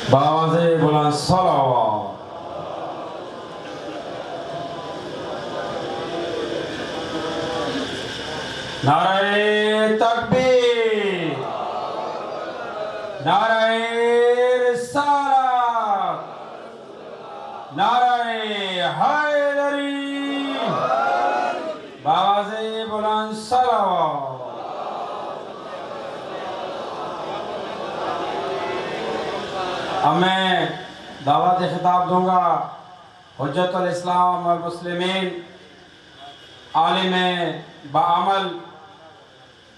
بآواز بلند صلوات. نعرہ تکبیر، نعرہ رسالت، نعرہ حیدری، بآواز بلند صلوات. اب میں دعوت خطاب دوں گا حجت الاسلام والمسلمین، عالم بعمل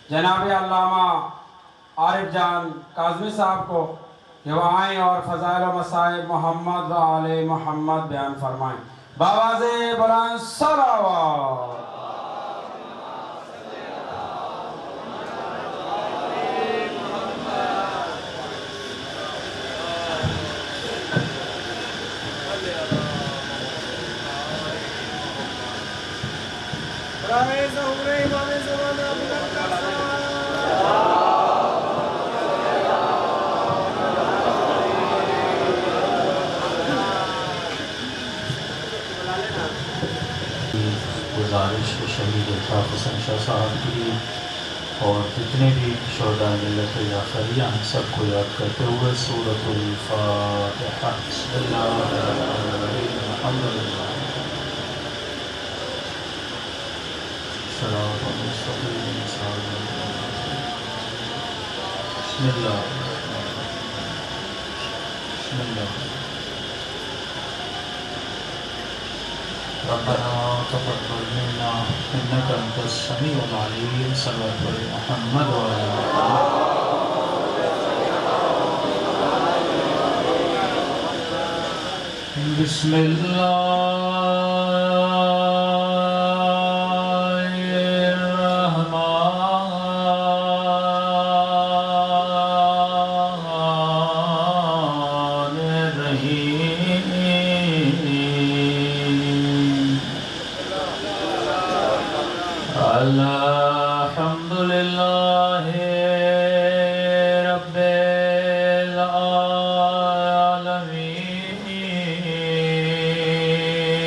جناب علامہ عارف جان کاظمی صاحب کو کہ وہ آئیں اور فضائل و مصائب محمد و آل محمد بیان فرمائیں. بآواز بلند صلوات. گزارش شہید الطاف حسن شاہ صاحب کی اور جتنے بھی شہداء ملت جعفریہ ہیں سب کو یاد کرتے ہوئے سورۃ الفاتحہ. بسم اللہ الرحمن الرحیم. الحمد للہ صراط المستقیم. بسم اللہ بسم اللہ. ربنا تقبل منا انك انت السميع العليم. صلى الله على محمد وعلى آله. بسم الله الحمد لله رب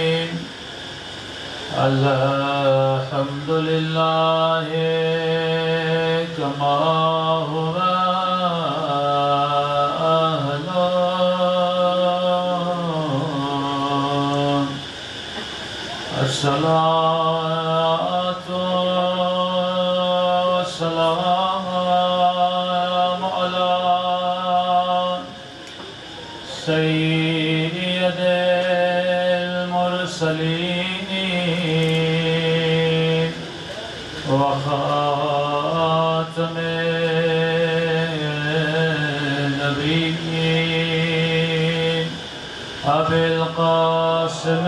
العالمين. الحمد لله كما هو أهله. الصلاة والسلام على سيد المرسلين وخاتم النبيين أبي القاسم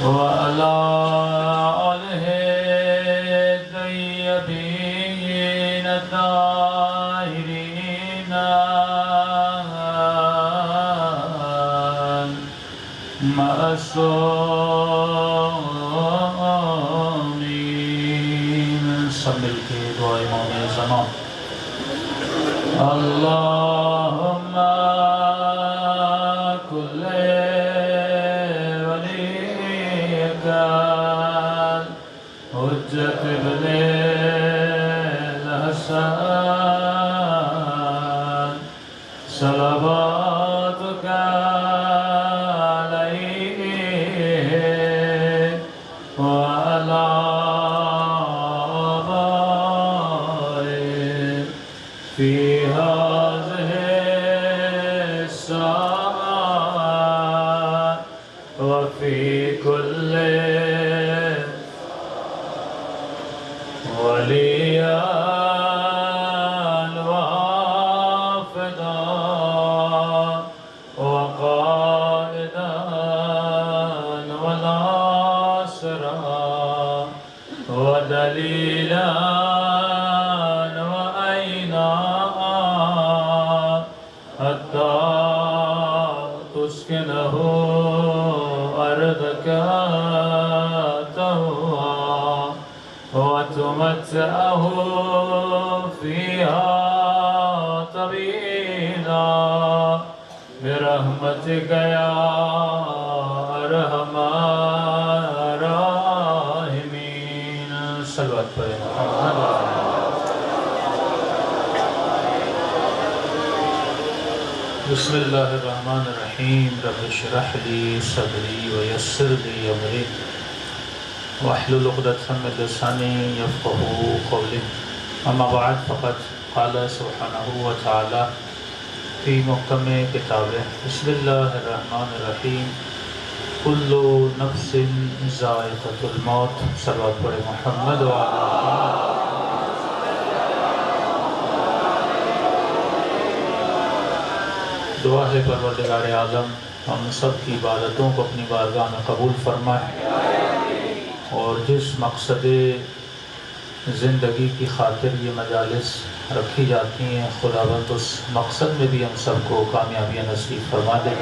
وعلى آله الطيبين الطاهرين المعصومين. سب مل کے دعا امام زمان. اللهم كل حجت ابن الحسن صلواتك عليه وعلى آبائه في هذه الساعة وفي كل وليا وحافظا وقائدا وناصرا ودليلا وعينا حتى تسكنه أرضك طوعا وتمتعه فيها طويلا برحمتك يا أرحم الراحمين. صلوات پڑھیں محمد. بسم اللہ الرحمن الرحیم. رب اشرح لی صدری ویسر لی امری واحلل عقدۃ من لسانی یفقهوا قولی. اما بعد فقد قال سبحانہ وتعالی فی محکم کتابہ بسم اللہ الرحمن الرحیم کل نفس ذائقۃ الموت. صلوات پڑھیں محمد وعلی محمد. دعا ہے پروردگار عالم ہم سب کی عبادتوں کو اپنی بارگاہ میں قبول فرمائے، اور جس مقصد زندگی کی خاطر یہ مجالس رکھی جاتی ہیں خداوند اس مقصد میں بھی ہم سب کو کامیابیاں نصیب فرما دے،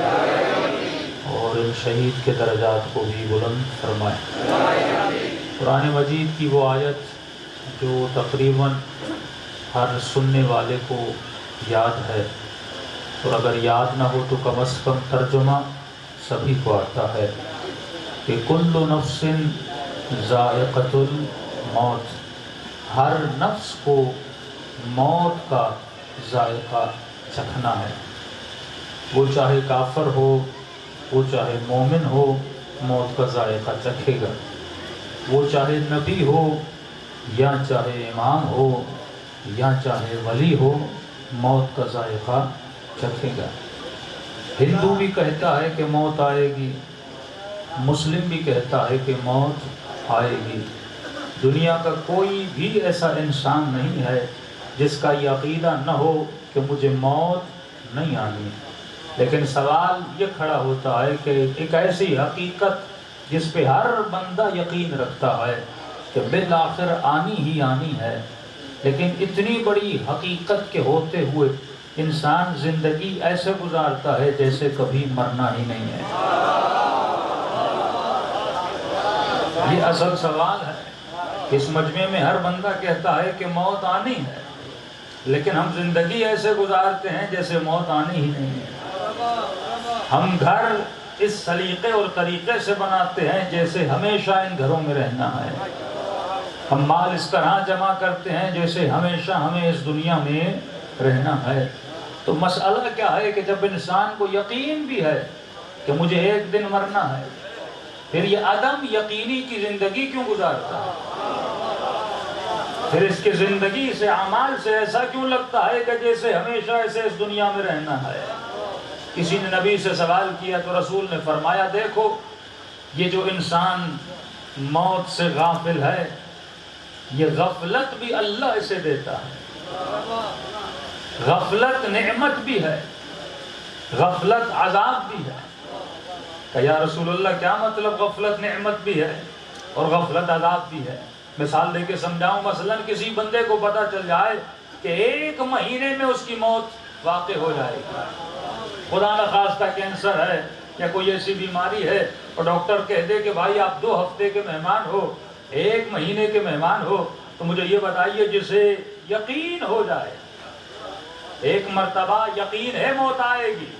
اور ان شہید کے درجات کو بھی بلند فرمائے. قرآن مجید کی وہ آیت جو تقریباً ہر سننے والے کو یاد ہے، اور اگر یاد نہ ہو تو کم از کم ترجمہ سبھی کو آتا ہے کہ کل نفس ذائقۃ الموت. ہر نفس کو موت کا ذائقہ چکھنا ہے. وہ چاہے کافر ہو، وہ چاہے مومن ہو، موت کا ذائقہ چکھے گا. وہ چاہے نبی ہو یا چاہے امام ہو یا چاہے ولی ہو، موت کا ذائقہ چکھے گا. ہندو بھی کہتا ہے کہ موت آئے گی، مسلم بھی کہتا ہے کہ موت آئے گی. دنیا کا کوئی بھی ایسا انسان نہیں ہے جس کا یہ عقیدہ نہ ہو کہ مجھے موت نہیں آنی. لیکن سوال یہ کھڑا ہوتا ہے کہ ایک ایسی حقیقت جس پہ ہر بندہ یقین رکھتا ہے کہ بالآخر آنی ہی آنی ہے، لیکن اتنی بڑی حقیقت کے ہوتے ہوئے انسان زندگی ایسے گزارتا ہے جیسے کبھی مرنا ہی نہیں ہے. یہ اصل سوال ہے. اس مجمع میں ہر بندہ کہتا ہے کہ موت آنی ہے، لیکن ہم زندگی ایسے گزارتے ہیں جیسے موت آنی ہی نہیں ہے. ہم گھر اس سلیقے اور طریقے سے بناتے ہیں جیسے ہمیشہ ان گھروں میں رہنا ہے. ہم مال اس طرح جمع کرتے ہیں جیسے ہمیشہ ہمیں اس دنیا میں رہنا ہے. تو مسئلہ کیا ہے کہ جب انسان کو یقین بھی ہے کہ مجھے ایک دن مرنا ہے، پھر یہ عدم یقینی کی زندگی کیوں گزارتا ہے؟ پھر اس کی زندگی سے اعمال سے ایسا کیوں لگتا ہے کہ جیسے ہمیشہ ایسے اس دنیا میں رہنا ہے؟ کسی نے نبی سے سوال کیا تو رسول نے فرمایا دیکھو یہ جو انسان موت سے غافل ہے، یہ غفلت بھی اللہ اسے دیتا ہے. غفلت نعمت بھی ہے، غفلت عذاب بھی ہے. کہ یا رسول اللہ کیا مطلب غفلت نعمت بھی ہے اور غفلت عذاب بھی ہے؟ مثال دے کے سمجھاؤں. مثلا کسی بندے کو پتہ چل جائے کہ 1 مہینے میں اس کی موت واقع ہو جائے گی. خدا نخواستہ کینسر ہے یا کوئی ایسی بیماری ہے اور ڈاکٹر کہہ دے کہ بھائی آپ 2 ہفتے کے مہمان ہو، 1 مہینے کے مہمان ہو، تو مجھے یہ بتائیے جسے یقین ہو جائے، ایک مرتبہ یقین ہے موت آئے گی،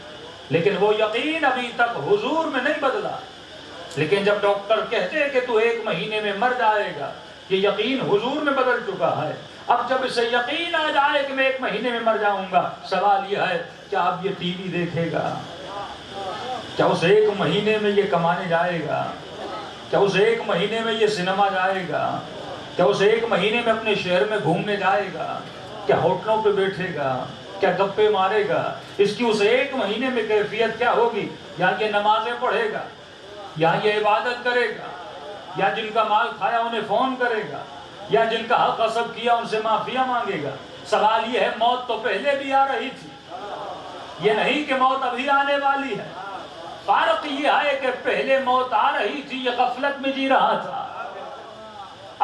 لیکن وہ یقین ابھی تک حضور میں نہیں بدلا. لیکن جب ڈاکٹر کہتے ہیں کہ تو 1 مہینے میں مر جائے گا، یہ یقین حضور میں بدل چکا ہے. اب جب اسے یقین آ جائے کہ میں 1 مہینے میں مر جاؤں گا، سوال یہ ہے کیا اب یہ ٹی وی دیکھے گا؟ کیا اس 1 مہینے میں یہ کمانے جائے گا؟ کیا اس 1 مہینے میں یہ سنیما جائے گا؟ کیا اس 1 مہینے میں اپنے شہر میں گھومنے جائے گا؟ کیا ہوٹلوں پہ بیٹھے گا؟ کیا گپے مارے گا؟ اس کی اس 1 مہینے میں کیفیت کیا ہوگی؟ یا یہ نمازیں پڑھے گا، یا یہ عبادت کرے گا، یا جن کا مال کھایا انہیں فون کرے گا، یا جن کا حق غصب کیا ان سے معافیاں مانگے گا؟ سوال یہ ہے موت تو پہلے بھی آ رہی تھی، یہ نہیں کہ موت ابھی آنے والی ہے. فرق یہ ہے کہ پہلے موت آ رہی تھی، یہ غفلت میں جی رہا تھا.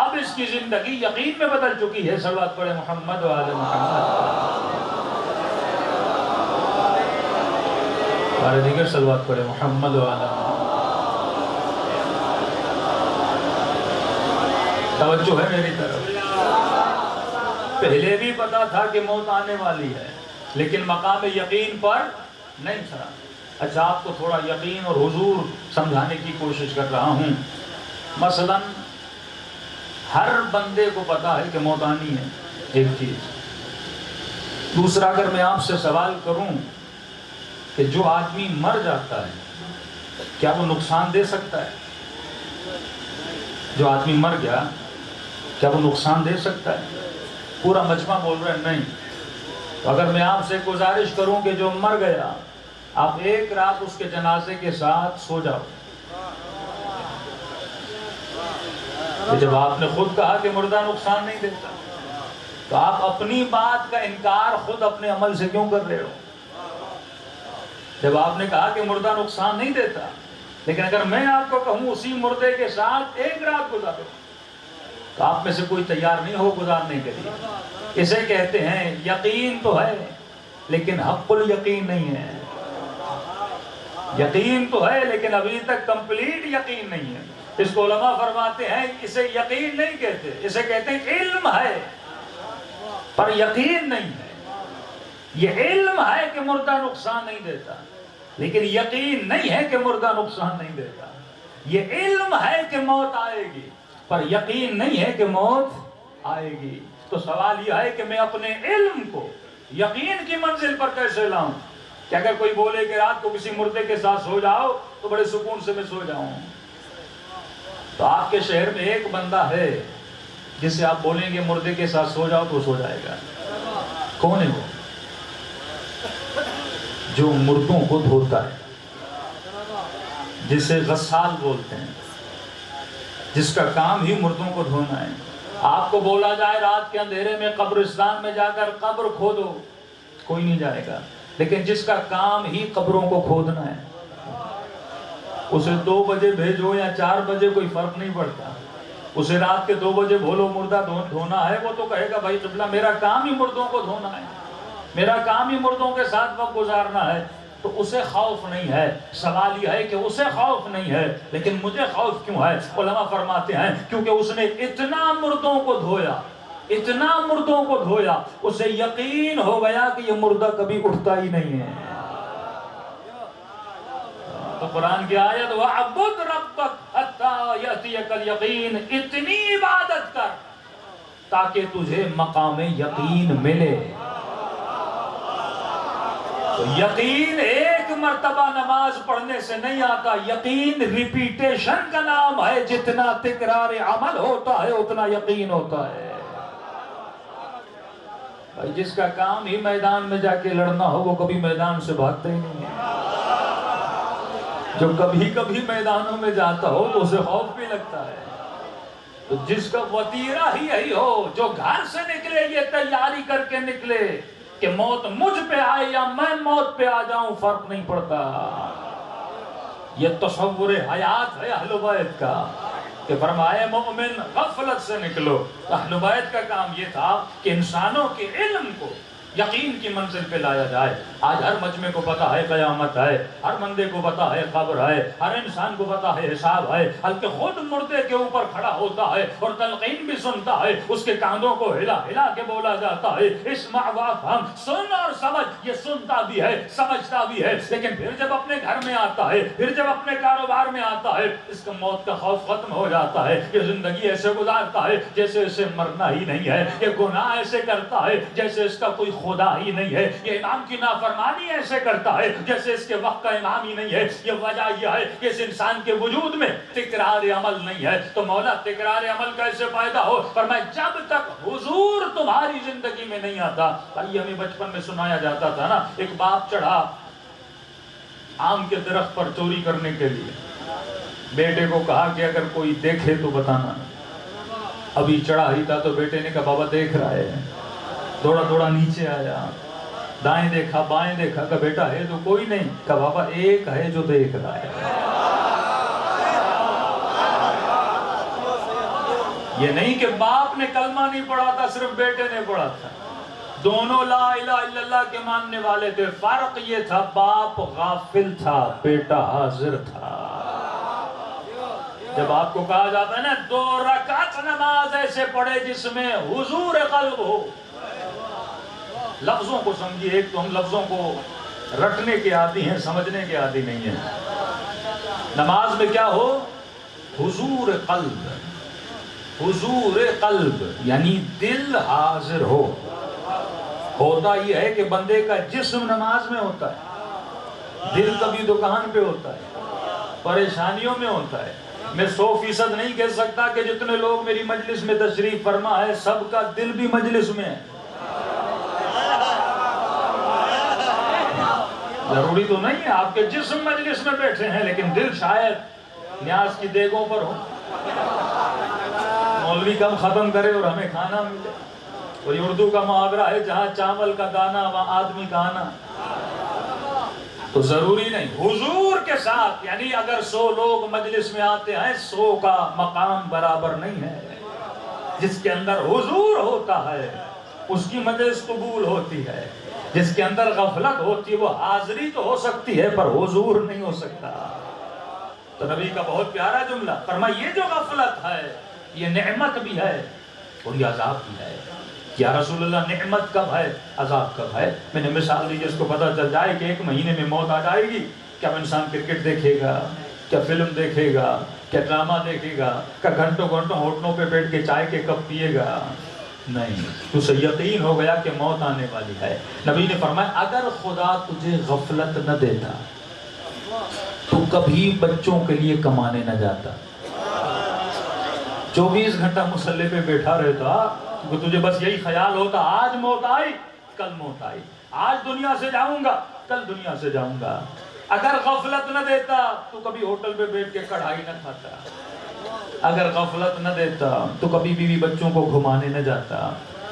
اب اس کی زندگی یقین میں بدل چکی ہے. صلوات پڑھے محمد و آل محمد. اور دیگر صلوات پڑھے محمد و آل محمد. توجہ ہے میری طرف؟ پہلے بھی پتا تھا کہ موت آنے والی ہے، لیکن مقام یقین پر نہیں تھا۔ اچھا، آپ کو تھوڑا یقین اور حضور سمجھانے کی کوشش کر رہا ہوں۔ مثلا ہر بندے کو پتا ہے کہ موت آنی ہے، ایک چیز۔ دوسرا، اگر میں آپ سے سوال کروں کہ جو آدمی مر جاتا ہے کیا وہ نقصان دے سکتا ہے؟ جو آدمی مر گیا کیا وہ نقصان دے سکتا ہے؟ پورا مجمع بول رہا ہے نہیں۔ تو اگر میں آپ سے گزارش کروں کہ جو مر گیا آپ ایک رات اس کے جنازے کے ساتھ سو جاؤ، جب آپ نے خود کہا کہ مردہ نقصان نہیں دیتا، تو آپ اپنی بات کا انکار خود اپنے عمل سے کیوں کر رہے ہو؟ جب آپ نے کہا کہ مردہ نقصان نہیں دیتا، لیکن اگر میں آپ کو کہوں اسی مردے کے ساتھ ایک رات گزارو، تو آپ میں سے کوئی تیار نہیں ہو گزارنے کے لیے۔ اسے کہتے ہیں یقین تو ہے لیکن حق الیقین نہیں ہے۔ یقین تو ہے لیکن ابھی تک کمپلیٹ یقین نہیں ہے۔ اس کو علماء فرماتے ہیں اسے یقین نہیں کہتے، اسے کہتے ہیں علم ہے پر یقین نہیں ہے۔ یہ علم ہے کہ مردہ نقصان نہیں دیتا، لیکن یقین نہیں ہے کہ مردہ نقصان نہیں دیتا۔ یہ علم ہے کہ موت آئے گی پر یقین نہیں ہے کہ موت آئے گی۔ تو سوال یہ ہے کہ میں اپنے علم کو یقین کی منزل پر کیسے لاؤں کہ اگر کوئی بولے کہ رات کو کسی مردے کے ساتھ سو جاؤ تو بڑے سکون سے میں سو جاؤں۔ تو آپ کے شہر میں ایک بندہ ہے جسے آپ بولیں گے مردے کے ساتھ سو جاؤ تو سو جائے گا۔ کون ہے وہ؟ جو مردوں کو دھوتا ہے، جسے غسال بولتے ہیں، جس کا کام ہی مردوں کو دھونا ہے۔ آپ کو بولا جائے رات کے اندھیرے میں قبرستان میں جا کر قبر کھودو، کوئی نہیں جائے گا، لیکن جس کا کام ہی قبروں کو کھودنا ہے، اسے 2 بجے بھیجو یا 4 بجے کوئی فرق نہیں پڑتا۔ اسے رات کے 2 بجے بولو مردہ دھونا ہے، وہ تو کہے گا بھائی قبلہ میرا کام ہی مردوں کو دھونا ہے، میرا کام ہی مردوں کے ساتھ وقت گزارنا ہے۔ تو اسے خوف نہیں ہے۔ سوال یہ ہے کہ اسے خوف نہیں ہے لیکن مجھے خوف کیوں ہے؟ علماء فرماتے ہیں کیونکہ اس نے اتنا مردوں کو دھویا، اتنا مردوں کو دھویا، اسے یقین ہو گیا کہ یہ مردہ کبھی اٹھتا ہی نہیں ہے۔ تو قرآن کی آیت وَعَبُدْ رَبَّكَ حَتَّى يَأْتِيَكَ الْيَقِينَ، اتنی عبادت کر تاکہ تجھے مقام یقین ملے۔ تو یقین ایک مرتبہ نماز پڑھنے سے نہیں آتا، یقین ریپیٹیشن کا نام ہے۔ جتنا تکرار عمل ہوتا ہے اتنا یقین ہوتا ہے۔ بھائی جس کا کام ہی میدان میں جا کے لڑنا ہو وہ کبھی میدان سے بھاگتا ہی نہیں ہے۔ جو کبھی کبھی میدانوں میں جاتا ہو تو اسے خوف بھی لگتا ہے۔ تو جس کا وتیرہ ہی یہی ہو، جو گھر سے نکلے یہ تیاری کر کے نکلے کہ موت مجھ پہ آئے یا میں موت پہ آ جاؤں فرق نہیں پڑتا۔ یہ تصور حیات ہے اہل بیت کا کہ فرمائے مومن غفلت سے نکلو۔ اہل بیت کا کام یہ تھا کہ انسانوں کے علم کو یقین کی منزل پہ لایا جائے۔ آج ہر مجمع کو پتا ہے قیامت ہے، ہر بندے کو پتا ہے قبر ہے، ہر انسان کو پتا ہے حساب ہے، بلکہ خود مردے کے اوپر کھڑا ہوتا ہے اور تلقین بھی سنتا ہے، اس کے کاندھوں کو ہلا ہلا کے بولا جاتا ہے اسمع وافہم، سن اور سمجھ۔ یہ سنتا بھی ہے، سمجھتا بھی ہے، لیکن پھر جب اپنے گھر میں آتا ہے، پھر جب اپنے کاروبار میں آتا ہے، اس کا موت کا خوف ختم ہو جاتا ہے۔ یہ زندگی ایسے گزارتا ہے جیسے اسے مرنا ہی نہیں ہے، یہ گناہ ایسے کرتا ہے جیسے اس کا کوئی خدا ہی نہیں ہے، یہ امام کی نافرمانی ایسے کرتا ہے جیسے اس کے وقت کا امام ہی نہیں ہے۔ یہ وجہ یہ ہے کہ اس انسان کے وجود میں تکرار عمل نہیں ہے۔ تو مولا تکرار عمل کیسے پیدا ہو؟ فرمایا جب تک حضور تمہاری زندگی میں نہیں آتا۔ یہ ہمیں بچپن میں سنایا جاتا تھا نا، ایک باپ چڑھا آم کے درخت پر چوری کرنے کے لیے، بیٹے کو کہا کہ اگر کوئی دیکھے تو بتانا۔ ابھی چڑھا ہی تھا تو بیٹے نے کہا بابا دیکھ رہا ہے۔ دوڑا دوڑا نیچے آیا، دائیں دیکھا بائیں دیکھا، کہا بیٹا ہے تو کوئی نہیں، کہا بابا ایک ہے جو دیکھ رہا ہے۔ یہ نہیں کہ باپ نے کلمہ نہیں پڑھا تھا، صرف بیٹے نے پڑھا تھا، دونوں لا الہ الا اللہ کے ماننے والے تھے۔ فرق یہ تھا باپ غافل تھا، بیٹا حاضر تھا۔ جب آپ کو کہا جاتا ہے نا 2 رکعت نماز ایسے پڑھے جس میں حضور قلب ہو، لفظوں کو سمجھیے، ایک تو ہم لفظوں کو رٹنے کے عادی ہیں، سمجھنے کے عادی نہیں ہیں۔ نماز میں کیا ہو؟ حضور قلب، حضور قلب یعنی دل حاضر ہو۔ ہوتا یہ ہے کہ بندے کا جسم نماز میں ہوتا ہے، دل کبھی دکان پہ ہوتا ہے، پریشانیوں میں ہوتا ہے۔ میں 100% نہیں کہہ سکتا کہ جتنے لوگ میری مجلس میں تشریف فرما ہے سب کا دل بھی مجلس میں ہے، ضروری تو نہیں ہے، آپ کے جسم مجلس میں بیٹھے ہیں لیکن دل شاید نیاز کی دیگوں پر ہو۔ مولوی کم ختم کرے اور ہمیں کھانا ملے، اور یہ اردو کا محاورہ ہے جہاں چاول کا دانہ وہاں آدمی کا آنا۔ تو ضروری نہیں حضور کے ساتھ، یعنی اگر 100 لوگ مجلس میں آتے ہیں 100 کا مقام برابر نہیں ہے۔ جس کے اندر حضور ہوتا ہے اس کی مجلس قبول ہوتی ہے، جس کے اندر غفلت ہوتی ہے وہ حاضری تو ہو سکتی ہے پر حضور نہیں ہو سکتا۔ تو نبی کا بہت پیارا جملہ فرمایا، یہ جو غفلت ہے یہ نعمت بھی ہے اور یہ عذاب بھی ہے۔ یا رسول اللہ نعمت کب ہے، عذاب کب ہے؟ میں نے مثال دی جس کو پتہ چل جائے کہ 1 مہینے میں موت آ جائے گی، کیا انسان کرکٹ دیکھے گا، کیا فلم دیکھے گا، کیا ڈرامہ دیکھے گا، کیا گھنٹوں گھنٹوں ہوٹلوں پہ بیٹھ کے چائے کے کپ پیے گا؟ نہیں، تو اسے یقین ہو گیا کہ موت آنے والی ہے۔ نبی نے فرمایا اگر خدا تجھے غفلت نہ دیتا تو کبھی بچوں کے لیے کمانے نہ جاتا، 24 گھنٹہ مصلی پہ بیٹھا رہتا، کہ تجھے بس یہی خیال ہوتا آج موت آئی کل موت آئی، آج دنیا سے جاؤں گا کل دنیا سے جاؤں گا۔ اگر غفلت نہ دیتا تو کبھی ہوٹل پہ بیٹھ کے کڑھائی نہ کھاتا، اگر غفلت نہ دیتا تو کبھی بیوی بچوں کو گھمانے نہ جاتا،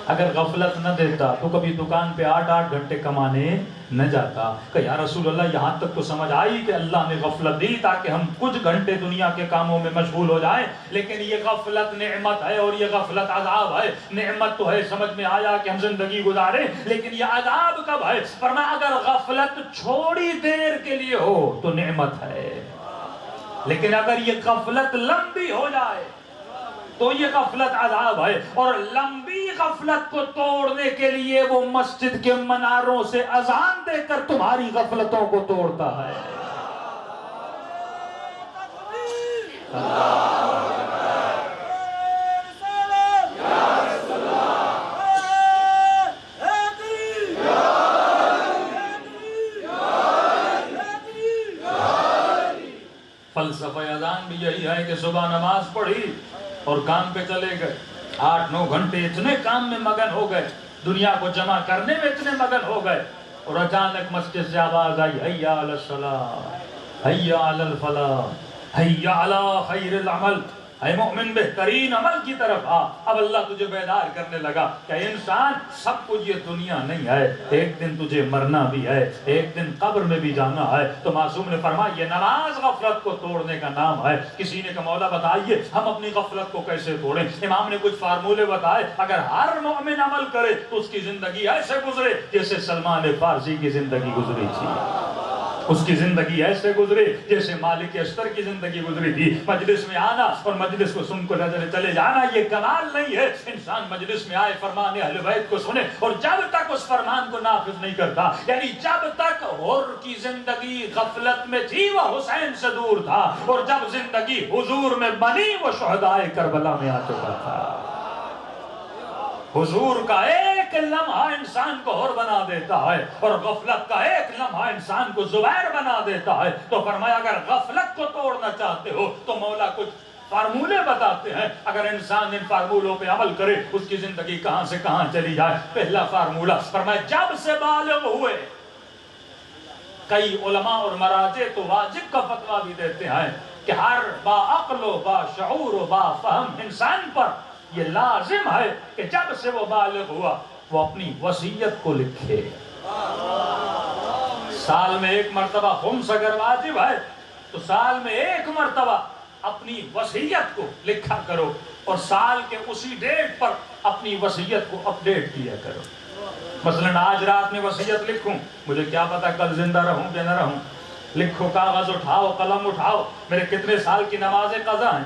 اگر غفلت نہ دیتا تو کبھی دکان پہ 8 گھنٹے کمانے نہ جاتا۔ کہ یا رسول اللہ یہاں تک تو سمجھ آئی کہ اللہ نے غفلت دی تاکہ ہم کچھ گھنٹے دنیا کے کاموں میں مشغول ہو جائیں، لیکن یہ غفلت نعمت ہے اور یہ غفلت عذاب ہے۔ نعمت تو ہے سمجھ میں آیا کہ ہم زندگی گزاریں، لیکن یہ عذاب کب ہے؟ فرمایا اگر غفلت چھوڑی دیر کے لیے ہو تو نعمت ہے، لیکن اگر یہ غفلت لمبی ہو جائے تو یہ غفلت عذاب ہے۔ اور لمبی غفلت کو توڑنے کے لیے وہ مسجد کے مناروں سے اذان دے کر تمہاری غفلتوں کو توڑتا ہے۔ فلسفہ اذان بھی یہی ہے کہ صبح نماز پڑھی اور کام پہ چلے گئے، 8-9 گھنٹے اتنے کام میں مگن ہو گئے، دنیا کو جمع کرنے میں اتنے مگن ہو گئے، اور اچانک مسجد سے آواز آئی حیا علی الصلاۃ، حیا علی الفلاح، حیا علی خیر العمل، اے مومن بہترین عمل کی طرف آ۔ اب اللہ تجھے بیدار کرنے لگا کہ انسان سب کچھ یہ دنیا نہیں ہے، ایک دن تجھے مرنا بھی ہے، ایک دن قبر میں بھی جانا ہے۔ تو معصوم نے فرمایا یہ نماز غفلت کو توڑنے کا نام ہے۔ کسی نے کہا مولا بتائیے ہم اپنی غفلت کو کیسے توڑیں؟ امام نے کچھ فارمولے بتائے، اگر ہر مومن عمل کرے تو اس کی زندگی ایسے گزرے جیسے سلمان فارسی کی زندگی گزری تھی، اس کی زندگی ایسے گزرے جیسے مالک اشتر کی زندگی گزری تھی۔ مجلس میں آنا اور مجلس کو سن کر چلے جانا یہ کمال نہیں ہے۔ انسان مجلس میں آئے، فرمان اہل بیت کو سنے، اور جب تک اس فرمان کو نافذ نہیں کرتا، یعنی جب تک حر کی زندگی غفلت میں تھی وہ حسین سے دور تھا، اور جب زندگی حضور میں بنی وہ شہدائے کربلا میں آ چکا تھا۔ حضور کا ایک لمحہ انسان کو حر بنا دیتا ہے، اور غفلت کا ایک لمحہ انسان کو زبیر بنا دیتا ہے۔ تو فرمایا اگر غفلت کو توڑنا چاہتے ہو تو مولا کچھ فارمولے بتاتے ہیں، اگر انسان ان فارمولوں پہ عمل کرے اس کی زندگی کہاں سے کہاں چلی جائے۔ پہلا فارمولہ فرمایا جب سے بالغ ہوئے، کئی علماء اور مراجع تو واجب کا فتویٰ بھی دیتے ہیں کہ ہر با عقل و با شعور و با فہم انسان پر یہ لازم ہے کہ جب سے وہ بالغ ہوا وہ اپنی وصیت کو لکھے۔ سال میں 1 مرتبہ خمس اگر واجب ہے تو سال میں 1 مرتبہ اپنی وصیت کو لکھا کرو، اور سال کے اسی ڈیٹ پر اپنی وصیت کو اپ ڈیٹ کیا کرو۔ مثلا آج رات میں وصیت لکھوں، مجھے کیا پتا کل زندہ رہوں کہ نہ رہوں، لکھو، کاغذ اٹھاؤ، قلم اٹھاؤ، میرے کتنے سال کی نمازیں قضا ہیں،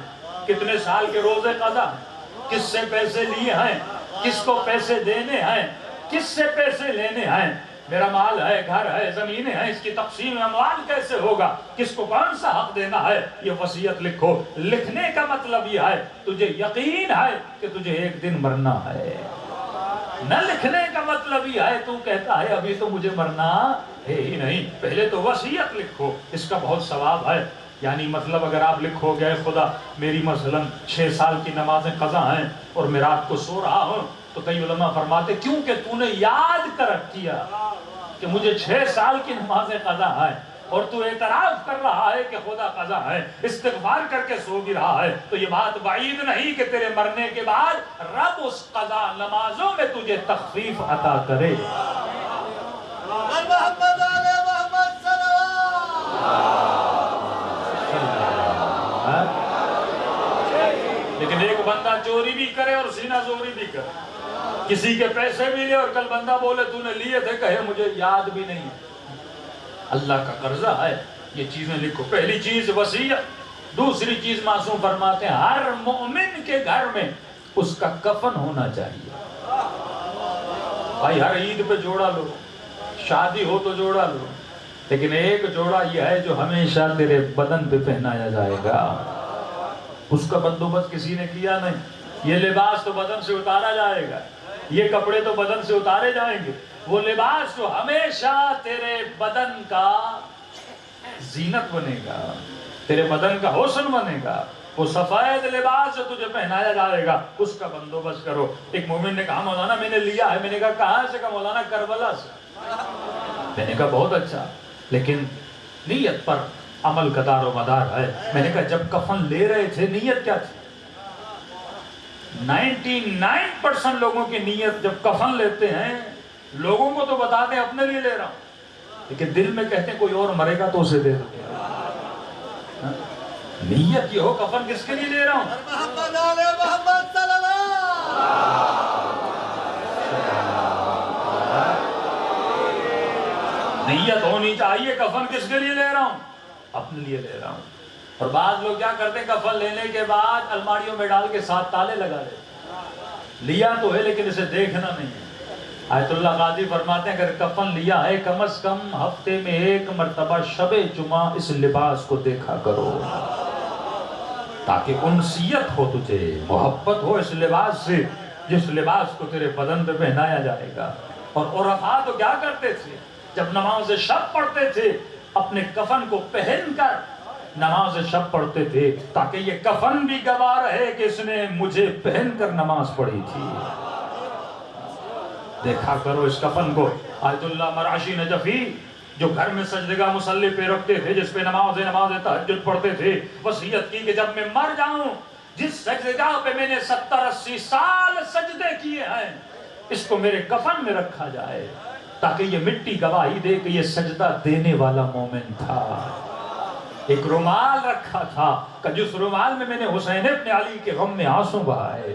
کتنے سال کے روزے قضا ہیں، کس سے پیسے لیے ہیں، کس کو پیسے دینے ہیں، کس سے پیسے لینے ہیں، میرا مال ہے، گھر ہے، زمینیں ہیں، اس کی تقسیم اموال کیسے ہوگا، کس کو کون سا حق دینا ہے، یہ وصیت لکھو۔ لکھنے کا مطلب یہ ہے تجھے یقین ہے کہ تجھے ایک دن مرنا ہے، نہ لکھنے کا مطلب یہ ہے تو کہتا ہے ابھی تو مجھے مرنا ہے ہی نہیں۔ پہلے تو وصیت لکھو، اس کا بہت ثواب ہے۔ یعنی مطلب اگر آپ لکھو گے خدا میری مثلا 6 سال کی نمازیں قضا ہیں اور میں رات کو سو رہا ہوں، تو کئی علماء فرماتے کیونکہ تو نے یاد کر کیا کہ مجھے 6 سال کی نمازیں قضا ہیں اور تو اعتراف کر رہا ہے کہ خدا قضا ہے، استغفار کر کے سو بھی رہا ہے، تو یہ بات بعید نہیں کہ تیرے مرنے کے بعد رب اس قضا نمازوں میں تجھے تخفیف عطا کرے۔ محمد علی محمد لیکن ایک بندہ چوری بھی کرے اور سینہ زوری بھی کرے، کسی کے پیسے بھی لے اور کل بندہ بولے تو نے لیے تھے، کہے مجھے یاد بھی نہیں ہے، اللہ کا قرضہ ہے۔ یہ چیزیں لکھو۔ پہلی چیز وصیت، دوسری چیز معصوم فرماتے ہیں ہر مومن کے گھر میں اس کا کفن ہونا چاہیے۔ بھائی ہر عید پہ جوڑا لو، شادی ہو تو جوڑا لو، لیکن ایک جوڑا یہ ہے جو ہمیشہ تیرے بدن پہ پہنایا جائے گا، اس کا بندوبست کسی نے کیا نہیں۔ یہ لباس تو بدن سے اتارا جائے گا، یہ کپڑے تو بدن سے اتارے جائیں گے، وہ لباس جو ہمیشہ تیرے بدن کا زینت بنے گا، تیرے بدن کا حسن بنے گا، وہ سفید لباس جو تجھے پہنایا جائے گا، اس کا بندوبست کرو۔ ایک مومن نے کہا مولانا میں نے لیا ہے، میں نے کہا کہاں سے؟ کہا مولانا کربلا سے۔ میں نے کہا بہت اچھا، لیکن نیت پر عمل کا دار و مدار ہے۔ میں نے کہا جب کفن لے رہے تھے نیت کیا تھی؟ 99% لوگوں کی نیت جب کفن لیتے ہیں لوگوں کو تو بتاتے ہیں اپنے لیے لے رہا ہوں، لیکن دل میں کہتے ہیں کوئی اور مرے گا تو اسے دے دو۔ نیت یہ ہو کفن کس کے لیے لے رہا ہوں؟ محمد علی محمد صلی اللہ۔ نیت ہونی چاہیے کفن کس کے لیے لے رہا ہوں؟ اپنے لیے لے رہا ہوں۔ اور بعض لوگ کیا کرتے ہیں کفن لینے کے بعد الماریوں میں ڈال کے 7 تالے لگا دیتے، لیا تو ہے لیکن اسے دیکھنا نہیں ہے۔ آیت اللہ قاضی فرماتے ہیں اگر کفن لیا ہے کم از کم ہفتے میں 1 مرتبہ شب جمعہ اس لباس کو دیکھا کرو، تاکہ انسیت ہو، تجھے محبت ہو اس لباس سے جس لباس کو تیرے بدن پہ پہنایا جائے گا۔ اور عرفاء تو کیا کرتے تھے جب نماز شب پڑھتے تھے اپنے کفن کو پہن کر نماز شب پڑھتے تھے، تاکہ یہ کفن بھی گواہ رہے کہ اس نے مجھے پہن کر نماز پڑھی تھی۔ دیکھا کرو اس کفن کو۔ آیت اللہ مرعشی نجفی جو گھر میں سجدگاہ مصلی پہ رکھتے تھے، جس پہ نماز تہجد پڑھتے تھے، وصیت کی کہ جب میں مر جاؤں جس سجدگاہ پہ میں نے 70-80 سال سجدے کیے ہیں اس کو میرے کفن میں رکھا جائے، تاکہ یہ مٹی گواہی دے کہ یہ سجدہ دینے والا مومن تھا۔ ایک رومال رکھا تھا کہ جس رومال میں نے حسین ابن علی کے غم میں آنسو بہائے،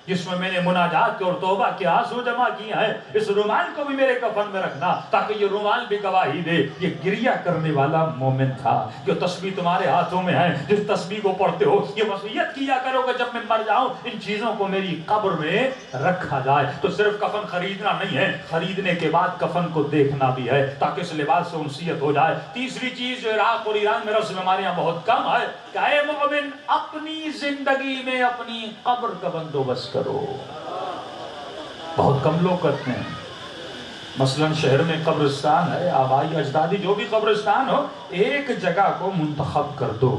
جس میں نے مناجات کے اور توبہ کے آنسو جمع کیے ہیں، اس رومال کو بھی میرے کفن میں رکھنا تاکہ یہ رومال بھی گواہی دے یہ گریہ کرنے والا مومن تھا۔ جو تسبیح تمہارے ہاتھوں میں ہے، جس تسبیح کو پڑھتے ہو، یہ وصیت کیا کرو کہ جب میں مر جاؤں ان چیزوں کو میری قبر میں رکھا جائے۔ تو صرف کفن خریدنا نہیں ہے، خریدنے کے بعد کفن کو دیکھنا بھی ہے تاکہ اس لباس سے انسیت ہو جائے۔ تیسری چیز جو عراق اور ایران میں رسم ہمارے یہاں بہت کم ہے کہ اے مومن اپنی زندگی میں اپنی قبر کا بندوبست کرو۔ بہت کم لوگ کرتے ہیں۔ مثلا شہر میں قبرستان ہے، آبائی اجدادی جو بھی قبرستان ہو، ایک جگہ کو منتخب کر دو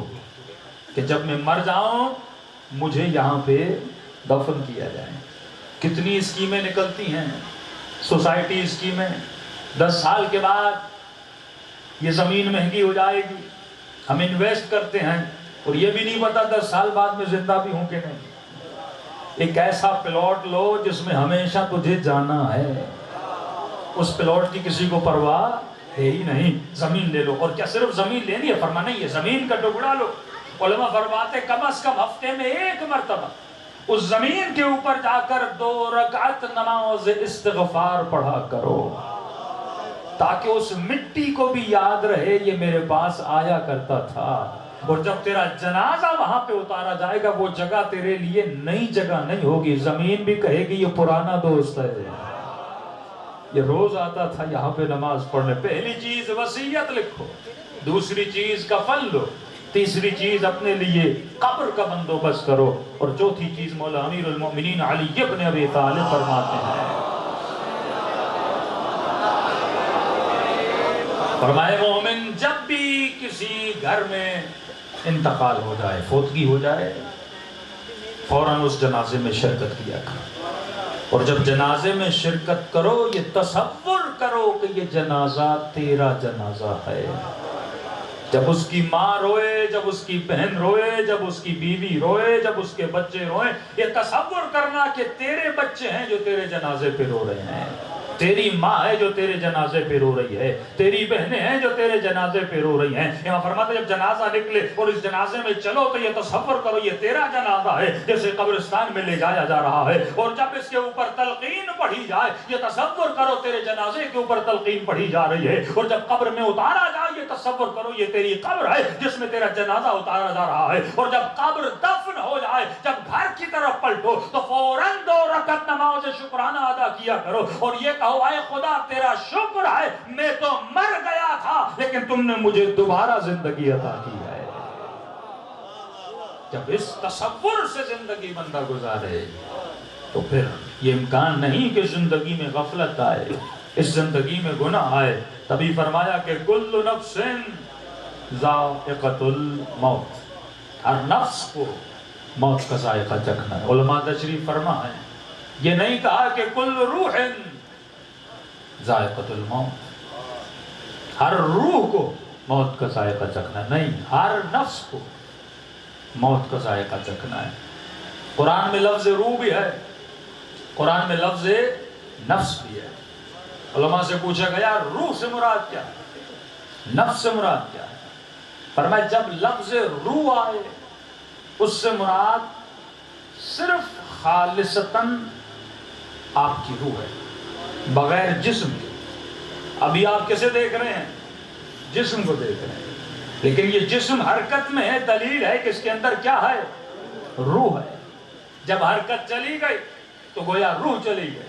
کہ جب میں مر جاؤں مجھے یہاں پہ دفن کیا جائے۔ کتنی اسکیمیں نکلتی ہیں، سوسائٹی اسکیمیں، 10 سال کے بعد یہ زمین مہنگی ہو جائے گی، ہم انویسٹ کرتے ہیں اور یہ بھی نہیں پتا 10 سال بعد میں زندہ بھی ہوں کہ نہیں۔ ایک ایسا پلاٹ لو جس میں ہمیشہ تجھے جانا ہے، اس پلاٹ کی کسی کو پرواہ ہے ہی نہیں۔ زمین لے لو، اور کیا صرف زمین لینی ہے؟ فرمانا نہیں ہے، زمین کا ٹکڑا لو۔ علماء فرماتے کم از کم ہفتے میں 1 مرتبہ اس زمین کے اوپر جا کر 2 رکعت نماز استغفار پڑھا کرو، تاکہ اس مٹی کو بھی یاد رہے یہ میرے پاس آیا کرتا تھا، اور جب تیرا جنازہ وہاں پہ اتارا جائے گا وہ جگہ تیرے لیے نئی جگہ نہیں ہوگی، زمین بھی کہے گی یہ پرانا دوست ہے، یہ روز آتا تھا یہاں پہ نماز پڑھنے۔ پہلی چیز وصیت لکھو، دوسری چیز کفن لو، تیسری چیز اپنے لیے قبر کا بندوبست کرو، اور چوتھی چیز مولا امیر المومنین علی ابن ابی طالب فرماتے ہیں، فرمائے مومن جب بھی کسی گھر میں انتقال ہو جائے، فوتگی ہو جائے، فوراً اس جنازے میں شرکت کیا کرو، اور جب جنازے میں شرکت کرو یہ تصور کرو کہ یہ جنازہ تیرا جنازہ ہے۔ جب اس کی ماں روئے، جب اس کی بہن روئے، جب اس کی بیوی روئے، جب اس کے بچے روئیں، یہ تصور کرنا کہ تیرے بچے ہیں جو تیرے جنازے پہ رو رہے ہیں، تیری ماں ہے جو تیرے جنازے پہ رو رہی ہے، تیری بہنیں ہیں جو تیرے جنازے پہ رو رہی ہیں۔ امام فرماتے ہیں جب جنازہ نکلے اور اس جنازے میں چلو تو یہ تصور کرو یہ تیرا جنازہ ہے جیسے قبرستان میں لے جایا جا رہا ہے، اور جب اس کے اوپر تلقین پڑھی جائے یہ تصور کرو تیرے جنازے کے اوپر تلقین پڑھی جا رہی ہے، اور جب قبر میں اتارا جائے یہ تصور کرو یہ تیری قبر ہے جس میں تیرا جنازہ اتارا جا رہا ہے، اور جب قبر دفن ہو جائے، جب گھر کی طرف پلٹو تو فوراً 2 رکعت نماز شکرانہ ادا کیا کرو، اور یہ کہو اے خدا تیرا شکر ہے میں تو مر گیا تھا لیکن تم نے مجھے دوبارہ زندگی عطا کی ہے۔ جب اس تصور سے زندگی بندہ گزارے تو پھر یہ امکان نہیں کہ زندگی میں غفلت آئے، اس زندگی میں گناہ آئے۔ تبھی فرمایا کہ کل نفس ذائقۃ الموت، ہر نفس کو موت کا ذائقہ چکھنا ہے۔ علماء تشریف فرما ہے یہ نہیں کہا کہ کل روح ذائقۃ الموت، ہر روح کو موت کا ذائقہ چکھنا، نہیں، ہر نفس کو موت کا ذائقہ چکھنا ہے۔ قرآن میں لفظ روح بھی ہے، قرآن میں لفظ نفس بھی ہے۔ علماء سے پوچھا گیا روح سے مراد کیا ہے، نفس سے مراد کیا ہے؟ فرمایا جب لفظ روح آئے اس سے مراد صرف خالصتاً آپ کی روح ہے، بغیر جسم کے۔ ابھی آپ کیسے دیکھ رہے ہیں؟ جسم کو دیکھ رہے ہیں، لیکن یہ جسم حرکت میں ہے، دلیل ہے کہ اس کے اندر کیا ہے؟ روح ہے۔ جب حرکت چلی گئی تو گویا روح چلی گئی۔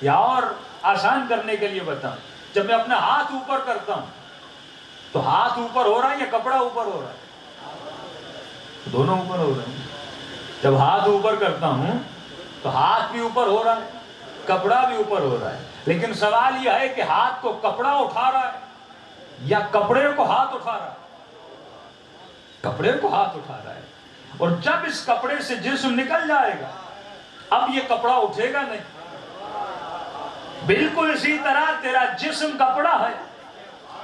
یا اور آسان کرنے کے لیے بتاؤں، جب میں اپنا ہاتھ اوپر کرتا ہوں تو ہاتھ اوپر ہو رہا ہے یا کپڑا اوپر ہو رہا ہے؟ دونوں اوپر ہو رہے ہیں۔ جب ہاتھ اوپر کرتا ہوں تو ہاتھ بھی اوپر ہو رہا ہے، کپڑا بھی اوپر ہو رہا ہے، لیکن سوال یہ ہے کہ ہاتھ کو کپڑا اٹھا رہا ہے یا کپڑے کو ہاتھ اٹھا رہا ہے؟ کپڑے کو ہاتھ اٹھا رہا ہے، اور جب اس کپڑے سے جسم نکل جائے گا اب یہ کپڑا اٹھے گا نہیں۔ بالکل اسی طرح تیرا جسم کپڑا ہے،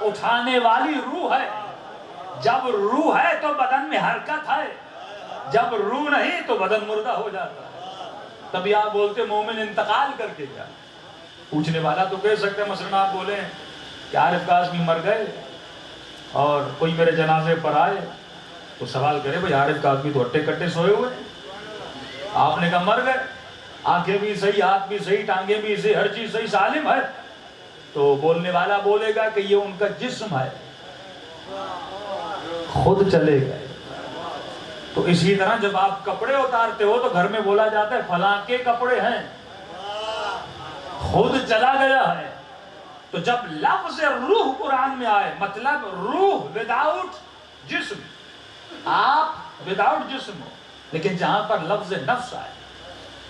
اٹھانے والی روح ہے۔ جب روح ہے تو بدن میں حرکت ہے، جب روح نہیں تو بدن مردہ ہو جاتا ہے۔ تبھی آپ بولتے مومن انتقال کر کے کیا؟ پوچھنے والا تو کہہ سکتے ہیں، مثلا آپ بولیں کہ عارف کاظمی مر گئے اور کوئی میرے جنازے پر آئے تو سوال کرے بھئی عارف کاظمی تو ہٹے کٹے سوئے ہوئے، آپ نے کہا مر گئے، آنکھیں بھی صحیح، ہاتھ بھی صحیح، ٹانگیں بھی صحیح، ہر چیز صحیح سالم ہے، تو بولنے والا بولے گا کہ یہ ان کا جسم ہے، خود چلے گئے۔ تو اسی طرح جب آپ کپڑے اتارتے ہو تو گھر میں بولا جاتا ہے فلاں کے کپڑے ہیں، خود چلا گیا ہے۔ تو جب لفظ روح قرآن میں آئے مطلب روح وداؤٹ جسم، آپ وداؤٹ جسم ہو، لیکن جہاں پر لفظ نفس آئے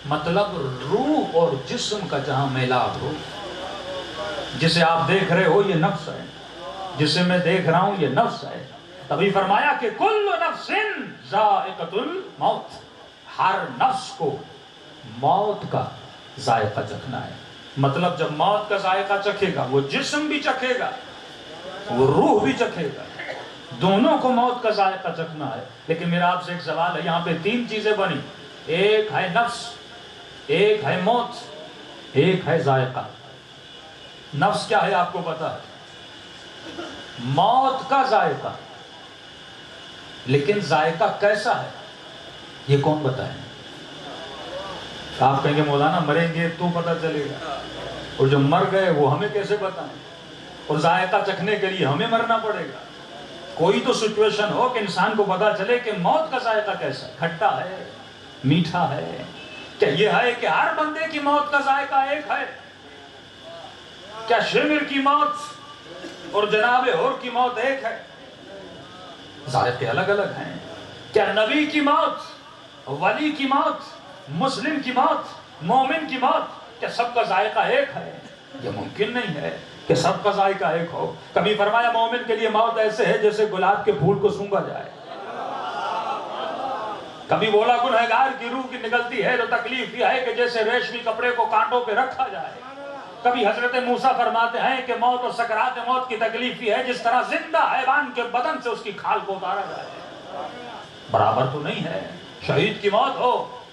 مطلب روح اور جسم کا جہاں میلاب ہو، جسے آپ دیکھ رہے ہو یہ نفس ہے، جسے میں دیکھ رہا ہوں یہ نفس ہے۔ تبھی فرمایا کہ کل نفس ذائقۃ الموت، ہر نفس کو موت کا ذائقہ چکھنا ہے۔ مطلب جب موت کا ذائقہ چکھے گا وہ جسم بھی چکھے گا، وہ روح بھی چکھے گا، دونوں کو موت کا ذائقہ چکھنا ہے۔ لیکن میرا آپ سے ایک سوال ہے، یہاں پہ 3 چیزیں بنی، ایک ہے نفس، ایک ہے موت، ایک ہے ذائقہ۔ نفس کیا ہے آپ کو پتا ہے؟ موت کا ذائقہ، لیکن ذائقہ کیسا ہے یہ کون بتائے؟ آپ کہیں گے مولانا مریں گے تو پتہ چلے گا، اور جو مر گئے وہ ہمیں کیسے بتائیں، اور ذائقہ چکھنے کے لیے ہمیں مرنا پڑے گا۔ کوئی تو سچویشن ہو کہ انسان کو پتا چلے کہ موت کا ذائقہ کیسا ہے، کھٹا ہے، میٹھا ہے. کیا یہ ہے کہ ہر بندے کی موت کا ذائقہ ایک ہے؟ کیا شمر کی موت اور جناب حور کی موت ایک ہے؟ ذائقے الگ الگ ہیں. کیا نبی کی موت، ولی کی موت، مسلم کی موت، مومن کی موت، کیا سب کا ذائقہ ایک ہے؟ یہ ممکن نہیں ہے کہ سب کا ذائقہ ایک ہو. کبھی فرمایا مومن کے لیے موت ایسے ہے جیسے گلاب کے پھول کو سونگا جائے. کبھی بولا گنہگار کی روح کی نکلتی ہے تو تکلیف یہ ہے کہ جیسے ریشمی کپڑے کو کانٹوں پہ رکھا جائے. کبھی حضرت موسیٰ فرماتے ہیں کہ موت اور سکرات موت کی تکلیف یہ ہے جس طرح زندہ حیوان کے بدن سے اس کی کھال کو اتارا جائے. برابر تو نہیں ہے. شہید کی موت ہو،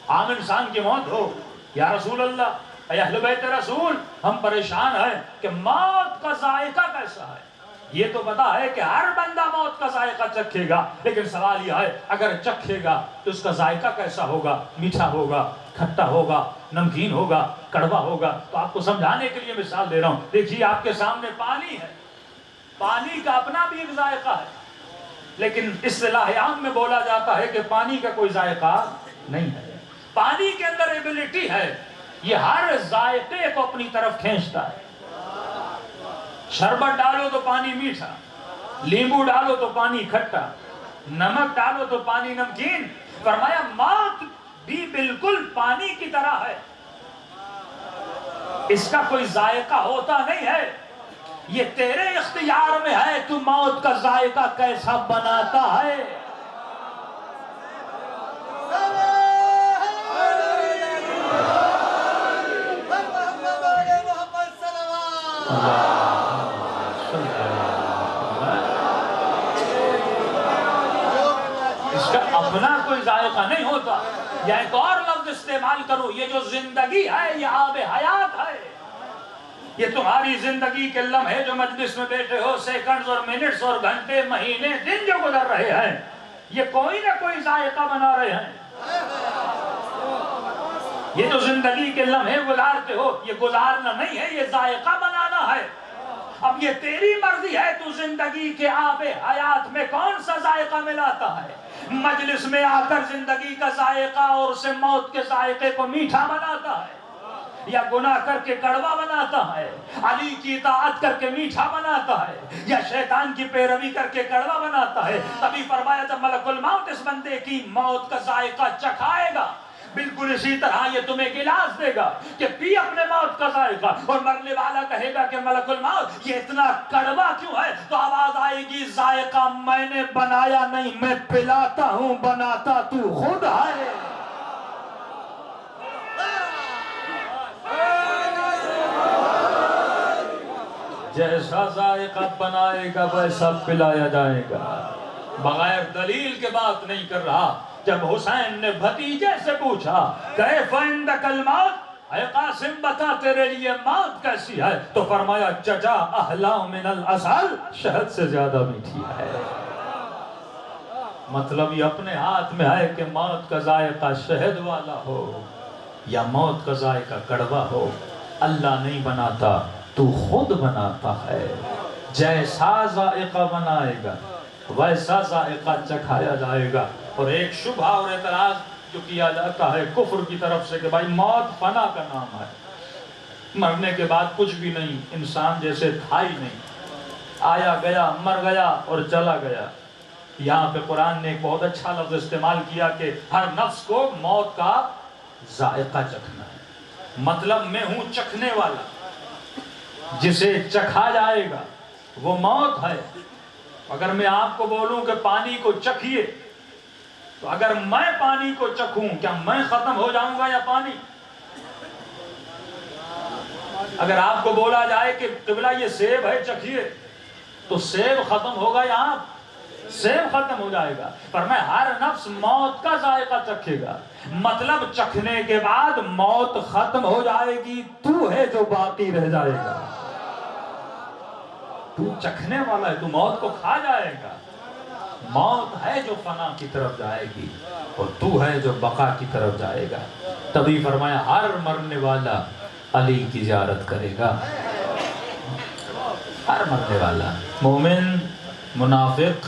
عام انسان کی موت ہو. یا رسول اللہ، اے اہل بیت رسول، ہم پریشان ہیں کہ موت کا ذائقہ کیسا ہے. یہ تو پتا ہے کہ ہر بندہ موت کا ذائقہ چکھے گا، لیکن سوال یہ ہے اگر چکھے گا تو اس کا ذائقہ کیسا ہوگا؟ میٹھا ہوگا، کھٹا ہوگا، نمکین ہوگا، کڑوا ہوگا؟ تو آپ کو سمجھانے کے لیے مثال دے رہا ہوں. دیکھیے آپ کے سامنے پانی ہے، پانی کا اپنا بھی ایک ذائقہ ہے، لیکن اصطلاح عام میں بولا جاتا ہے کہ پانی کا کوئی ذائقہ نہیں ہے. پانی کے اندر ایبلٹی ہے، یہ ہر ذائقے کو اپنی طرف کھینچتا ہے. شربت ڈالو تو پانی میٹھا، لیمبو ڈالو تو پانی کھٹا، نمک ڈالو تو پانی نمکین. فرمایا موت بھی بالکل پانی کی طرح ہے، اس کا کوئی ذائقہ ہوتا نہیں ہے. یہ تیرے اختیار میں ہے تو موت کا ذائقہ کیسا بناتا ہے. اس کا اپنا کوئی ذائقہ نہیں ہوتا. یا ایک اور لفظ استعمال کرو، یہ جو زندگی ہے یہ آب حیات ہے. یہ تمہاری زندگی کے لمحے جو مجلس میں بیٹھے ہو، سیکنڈز اور منٹس اور گھنٹے، مہینے، دن جو گزر رہے ہیں، یہ کوئی نہ کوئی ذائقہ بنا رہے ہیں. یہ جو زندگی کے لمحے گزارتے ہو، یہ گزارنا نہیں ہے، یہ ذائقہ بنانا ہے. اب یہ تیری مرضی ہے، تو زندگی کے آب حیات میں کون سا ذائقہ ملاتا ہے. مجلس میں آ کر زندگی کا ذائقہ اور اسے موت کے ذائقے کو میٹھا بناتا ہے، یا گناہ کر کے کڑوا بناتا ہے، علی کی اطاعت کر کے میٹھا بناتا ہے، یا شیطان کی پیروی کر کے کڑوا بناتا ہے. تبھی فرمایا جب ملک الموت اس بندے کی موت کا ذائقہ چکھائے گا، بالکل اسی طرح یہ تمہیں گلاس دے گا کہ پی اپنے موت کا ذائقہ. اور مرنے والا کہے گا کہ ملک الموت یہ اتنا کڑوا کیوں ہے؟ تو آواز آئے گی ذائقہ میں نے بنایا نہیں، میں پلاتا ہوں، بناتا تو خود ہے. جیسا ذائقہ بنائے گا ویسا پلایا جائے گا. بغیر دلیل کے بات نہیں کر رہا. جب حسین نے بھتیجے سے پوچھا کیف عندک الموت، اے قاسم بتا تیرے لیے موت کیسی ہے، تو فرمایا چچا احلا من العسل، شہد سے زیادہ میٹھی ہے. مطلب یہ اپنے ہاتھ میں ہے کہ موت کا ذائقہ شہد والا ہو یا موت کا ذائقہ کڑوا ہو. اللہ نہیں بناتا، تو خود بناتا ہے. جیسا ذائقہ بنائے گا ویسا ذائقہ چکھایا جائے گا. اور ایک شبہ اور اعتراض جو کیا جاتا ہے کفر کی طرف سے کہ بھائی موت فنا کا نام ہے، مرنے کے بعد کچھ بھی نہیں، انسان جیسے تھا ہی نہیں، آیا گیا، مر گیا اور چلا گیا. یہاں پہ قرآن نے ایک بہت اچھا لفظ استعمال کیا کہ ہر نفس کو موت کا ذائقہ چکھنا ہے. مطلب میں ہوں چکھنے والا، جسے چکھا جائے گا وہ موت ہے. اگر میں آپ کو بولوں کہ پانی کو چکھیے، تو اگر میں پانی کو چکھوں کیا میں ختم ہو جاؤں گا یا پانی؟ اگر آپ کو بولا جائے کہ قبلہ یہ سیب ہے چکھیے، تو سیب ختم ہوگا یا آپ؟ سیب ختم ہو جائے گا. پر میں ہر نفس موت کا ذائقہ چکھے گا. مطلب چکھنے کے بعد موت ختم ہو جائے گی، تو ہے جو باقی رہ جائے گا. تو چکھنے والا ہے، تو موت کو کھا جائے گا. موت ہے جو فنا کی طرف جائے گی اور تو ہے جو بقا کی طرف جائے گا. تبھی فرمایا ہر مرنے والا علی کی زیارت کرے گا. ہر مرنے والا، مومن، منافق،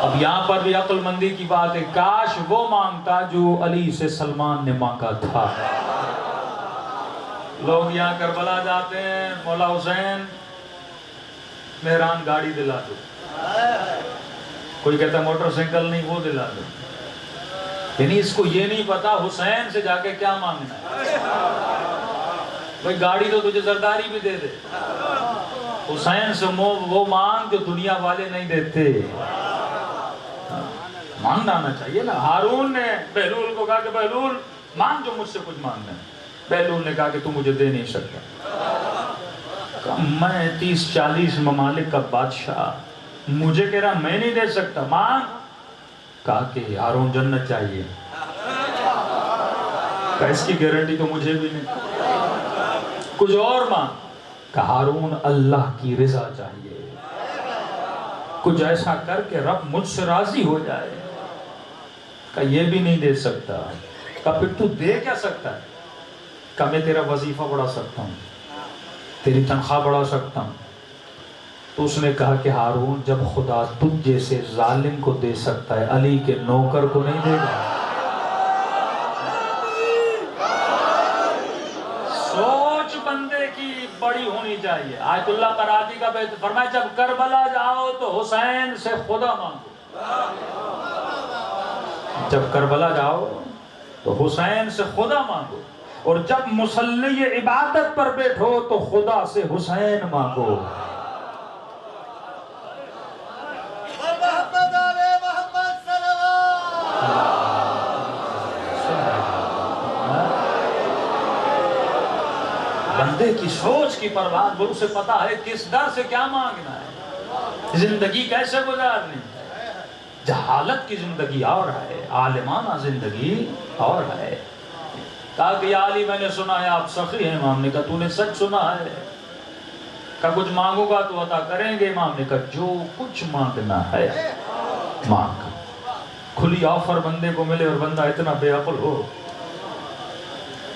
اب یہاں پر بھی عقل مندی کی بات ہے، کاش وہ مانگتا جو علی سے سلمان نے مانگا تھا۔ لوگ یہاں کربلا جاتے ہیں، مولا حسین مہران گاڑی دلا دو، کوئی کہتا ہے موٹر سائیکل نہیں وہ دلا دو، یعنی اس کو یہ نہیں پتا حسین سے جا کے کیا مانگنا ہے۔ بھئی گاڑی تو تجھے زرداری بھی دے دے، حسین سے وہ مانگ جو دنیا والے نہیں دیتے۔ مانگنا آنا چاہیے نا۔ ہارون نے بہلول کو کہا کہ بہلول مانگ جو مجھ سے کچھ مانگنا ہے۔ بہلول نے کہا کہ تو مجھے دے نہیں سکتا۔ کہا میں 30-40 ممالک کا بادشاہ، مجھے کہہ رہا میں نہیں دے سکتا، مانگ۔ کہا کہ ہارون جنت چاہیے۔ کہا اس کی گارنٹی تو مجھے بھی نہیں، کچھ اور مانگ۔ کہا ہارون اللہ کی رضا چاہیے، کچھ ایسا کر کے رب مجھ سے راضی ہو جائے۔ کہا یہ بھی نہیں دے سکتا۔ کہا پھر تو دے کیا سکتا ہے؟ کہا میں تیرا وظیفہ بڑھا سکتا ہوں، تیری تنخواہ بڑھا سکتا ہوں۔ تو اس نے کہا کہ ہارون جب خدا تجھ جیسے ظالم کو دے سکتا ہے، علی کے نوکر کو نہیں دے گا؟ سوچ بندے کی بڑی ہونی چاہیے۔ آیت اللہ قرآتی کا فرمایا جب کربلا جاؤ تو حسین سے خدا مانگو، جب کربلا جاؤ تو حسین سے خدا مانگو، اور جب مصلی عبادت پر بیٹھو تو خدا سے حسین مانگو۔ محمد علی محمد صلوات۔ بندے کی سوچ کی پرواز، وہ اسے پتا ہے کس در سے کیا مانگنا ہے، زندگی کیسے گزارنی ہے۔ جہالت کی زندگی اور ہے، عالمانہ زندگی اور ہے۔ کہا کہ یا علی میں نے سنا ہے آپ سخی ہیں۔ امام نے کہا تو نے سچ سنا ہے؟ کہا کچھ مانگو گا تو عطا کریں گے۔ امام نے کہا جو کچھ مانگنا ہے مانگ۔ کھلی آفر بندے کو ملے اور بندہ اتنا بے عقل ہو۔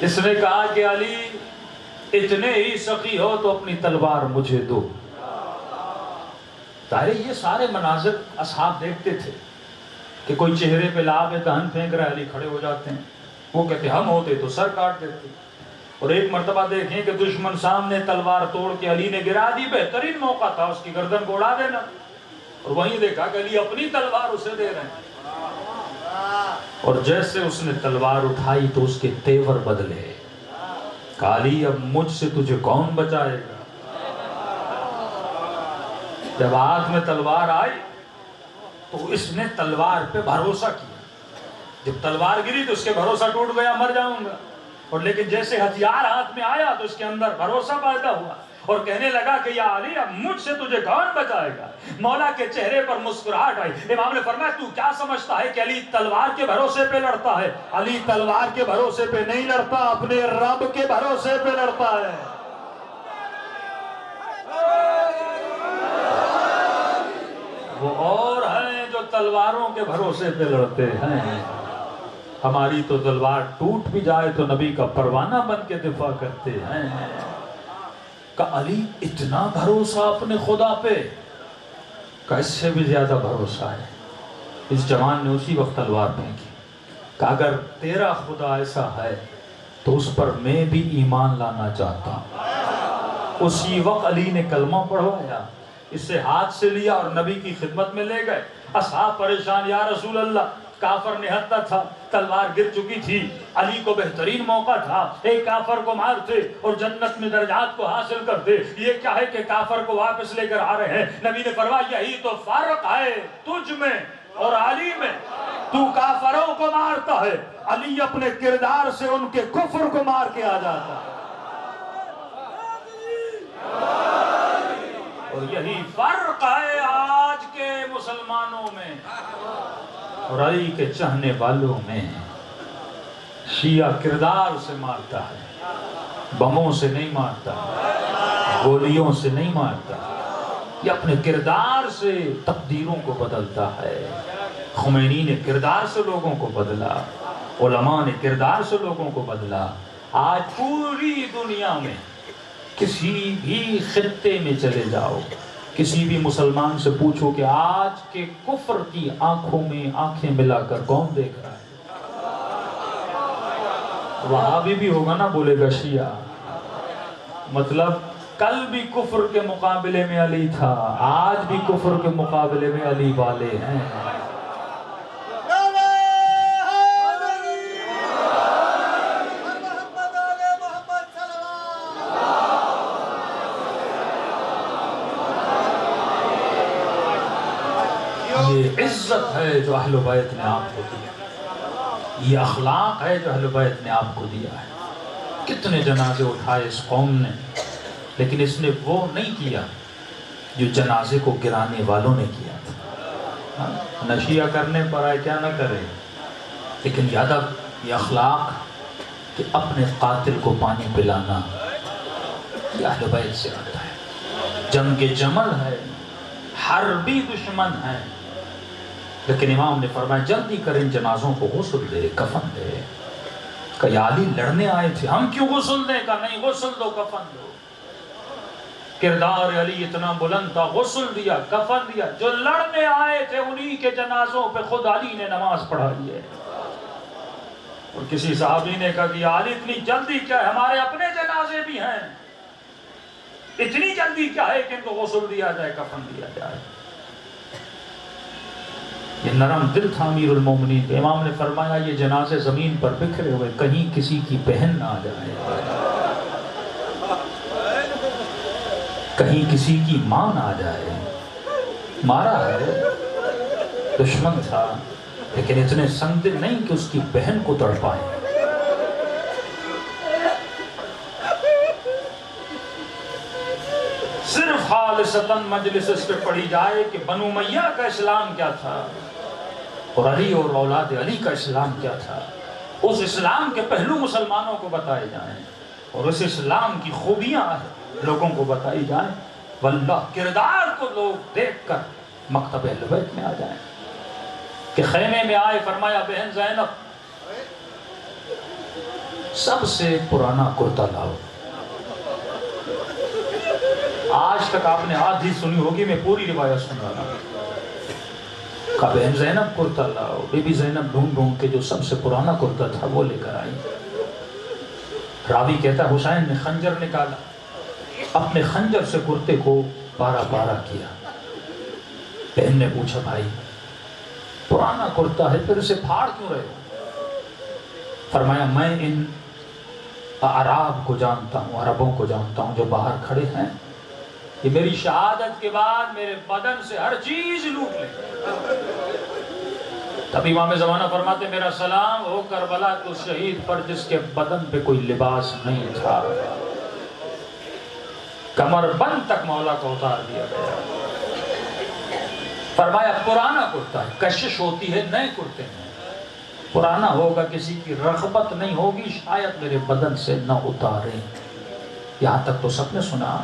اس نے کہا کہ علی اتنے ہی سخی ہو تو اپنی تلوار مجھے دو۔ ظاہر یہ سارے مناظر اصحاب دیکھتے تھے کہ کوئی چہرے پہ لعاب دہن پھینک رہا ہے، علی کھڑے ہو جاتے ہیں، وہ کہتے ہم ہوتے تو سر کاٹ دیتے۔ اور ایک مرتبہ دیکھیں کہ دشمن سامنے تلوار توڑ کے علی نے گرا دی، بہترین موقع تھا اس کی گردن کو اڑا دینا، اور وہیں دیکھا کہ علی اپنی تلوار اسے دے رہے ہیں، اور جیسے اس نے تلوار اٹھائی تو اس کے تیور بدلے۔ کہا علی اب مجھ سے تجھے کون بچائے گا؟ جب ہاتھ میں تلوار آئی تو اس نے تلوار پہ بھروسہ کیا، جب تلوار گری تو اس کے بھروسہ ٹوٹ گیا، مر جاؤں گا، اور لیکن جیسے ہتھیار ہاتھ میں آیا تو اس کے اندر بھروسہ پیدا ہوا، اور کہنے لگا کہ یا علی اب مجھ سے تجھے کون بچائے گا؟ مولا کے چہرے پر مسکراہٹ آئی۔ امام نے فرمایا تو کیا سمجھتا ہے کہ علی تلوار کے بھروسے پہ لڑتا ہے؟ علی تلوار کے بھروسے پہ نہیں لڑتا، اپنے رب کے بھروسے پہ لڑتا ہے۔ وہ اور ہیں جو تلواروں کے بھروسے پہ لڑتے ہیں، ہماری تو تلوار ٹوٹ بھی جائے تو نبی کا پروانہ بن کے دفاع کرتے ہیں۔ کہ علی اتنا بھروسہ اپنے خدا پہ، کہ اس سے بھی زیادہ بھروسہ ہے۔ اس جوان نے اسی وقت تلوار پھینکی، کہ اگر تیرا خدا ایسا ہے تو اس پر میں بھی ایمان لانا چاہتا ہوں۔ اسی وقت علی نے کلمہ پڑھوایا، اس سے ہاتھ سے لیا اور نبی کی خدمت میں لے گئے۔ اصحاب پریشان، یا رسول اللہ کافر نہتا تھا، تلوار گر چکی تھی، علی کو بہترین موقع تھا، ایک کافر کو مارتے اور جنت میں درجات کو حاصل کرتے، یہ کیا ہے کہ کافر کو واپس لے کر آ رہے ہیں۔ نبی نے فرمایا یہی تو فرق ہے تجھ میں اور علی میں، تو کافروں کو مارتا ہے، علی اپنے کردار سے ان کے کفر کو مار کے آ جاتا ہے، اور یہی فرق ہے آج کے مسلمانوں میں اور علی کے چاہنے والوں میں۔ شیعہ کردار سے مارتا ہے، بموں سے نہیں مارتا، گولیوں سے نہیں مارتا، یہ اپنے کردار سے تقدیروں کو بدلتا ہے۔ خمینی نے کردار سے لوگوں کو بدلا، علماء نے کردار سے لوگوں کو بدلا۔ آج پوری دنیا میں کسی بھی خطے میں چلے جاؤ، کسی بھی مسلمان سے پوچھو کہ آج کے کفر کی آنکھوں میں آنکھیں ملا کر کون دیکھ رہا ہے؟ وہابی بھی ہوگا نا بولے گا شیعہ. مطلب کل بھی کفر کے مقابلے میں علی تھا، آج بھی کفر کے مقابلے میں علی والے ہیں. یہ عزت ہے جو اہل بیت نے آپ کو دیا، یہ اخلاق ہے جو اہل بیت نے آپ کو دیا ہے. کتنے جنازے اٹھائے اس قوم نے، لیکن اس نے وہ نہیں کیا جو جنازے کو گرانے والوں نے کیا تھا. نشیہ کرنے پر آئے کیا نہ کرے، لیکن یہ ادب، یہ اخلاق کہ اپنے قاتل کو پانی پلانا، یہ اہل بیت سے آتا ہے. جنگ جمل ہے، حربی دشمن ہے، لیکن امام نے فرمایا جلدی کر ان جنازوں کو غسل دے، کفن دے. کہ یا علی لڑنے آئے تھے، ہم کیوں غسل دیں؟ کہ نہیں، غسل دو، کفن دو. کردار علی اتنا بلند تھا، غسل دیا، کفن دیا. جو لڑنے آئے تھے انہی کے جنازوں پہ خود علی نے نماز پڑھائی ہے. اور کسی صحابی نے کہا کہ یا علی اتنی جلدی کیا ہے، ہمارے اپنے جنازے بھی ہیں، اتنی جلدی کیا ہے کہ ان کو غسل دیا جائے، کفن دیا جائے. یہ نرم دل تھا امیر المومنین. امام نے فرمایا یہ جنازے زمین پر بکھرے ہوئے، کہیں کسی کی بہن نہ آ جائے، کہیں کسی کی ماں نہ آ جائے. مارا ہے، دشمن تھا، لیکن اتنے سنگ دل نہیں کہ اس کی بہن کو تڑپائے. صرف خالصتاً مجلس اس پہ پڑھی جائے کہ بنو امیہ کا اسلام کیا تھا اور علی اور اولاد علی کا اسلام کیا تھا. اس اسلام کے پہلو مسلمانوں کو بتائے جائیں اور اس اسلام کی خوبیاں لوگوں کو بتائی جائیں. واللہ کردار کو لوگ دیکھ کر مکتب اہل بیت میں آ جائیں. کہ خیمے میں آئے، فرمایا بہن زینب سب سے پرانا کرتا لاؤ. آج تک آپ نے آدھی سنی ہوگی، میں پوری روایت سن رہا ہوں. کہا بہن زینب کرتا لاؤ. بی بی زینب ڈھونڈ ڈھونڈ کے جو سب سے پرانا کرتا تھا وہ لے کر آئی. راوی کہتا ہے حسین نے خنجر نکالا، اپنے خنجر سے کرتے کو پارا پارا کیا. بہن نے پوچھا بھائی پرانا کرتا ہے پھر اسے پھاڑ کیوں رہے ہو؟ فرمایا میں ان عرب کو جانتا ہوں، عربوں کو جانتا ہوں جو باہر کھڑے ہیں، کہ میری شہادت کے بعد میرے بدن سے ہر چیز لوٹ لیں. تب امام زمانہ فرماتے میرا سلام ہو کربلا کے اس شہید پر جس کے بدن پہ کوئی لباس نہیں تھا، کمر بند تک مولا کو اتار دیا گیا. فرمایا پرانا کرتا ہے، کشش ہوتی ہے نئے کرتے ہیں، پرانا ہوگا کسی کی رغبت نہیں ہوگی شاید میرے بدن سے نہ اتاریں. یہاں تک تو سب نے سنا.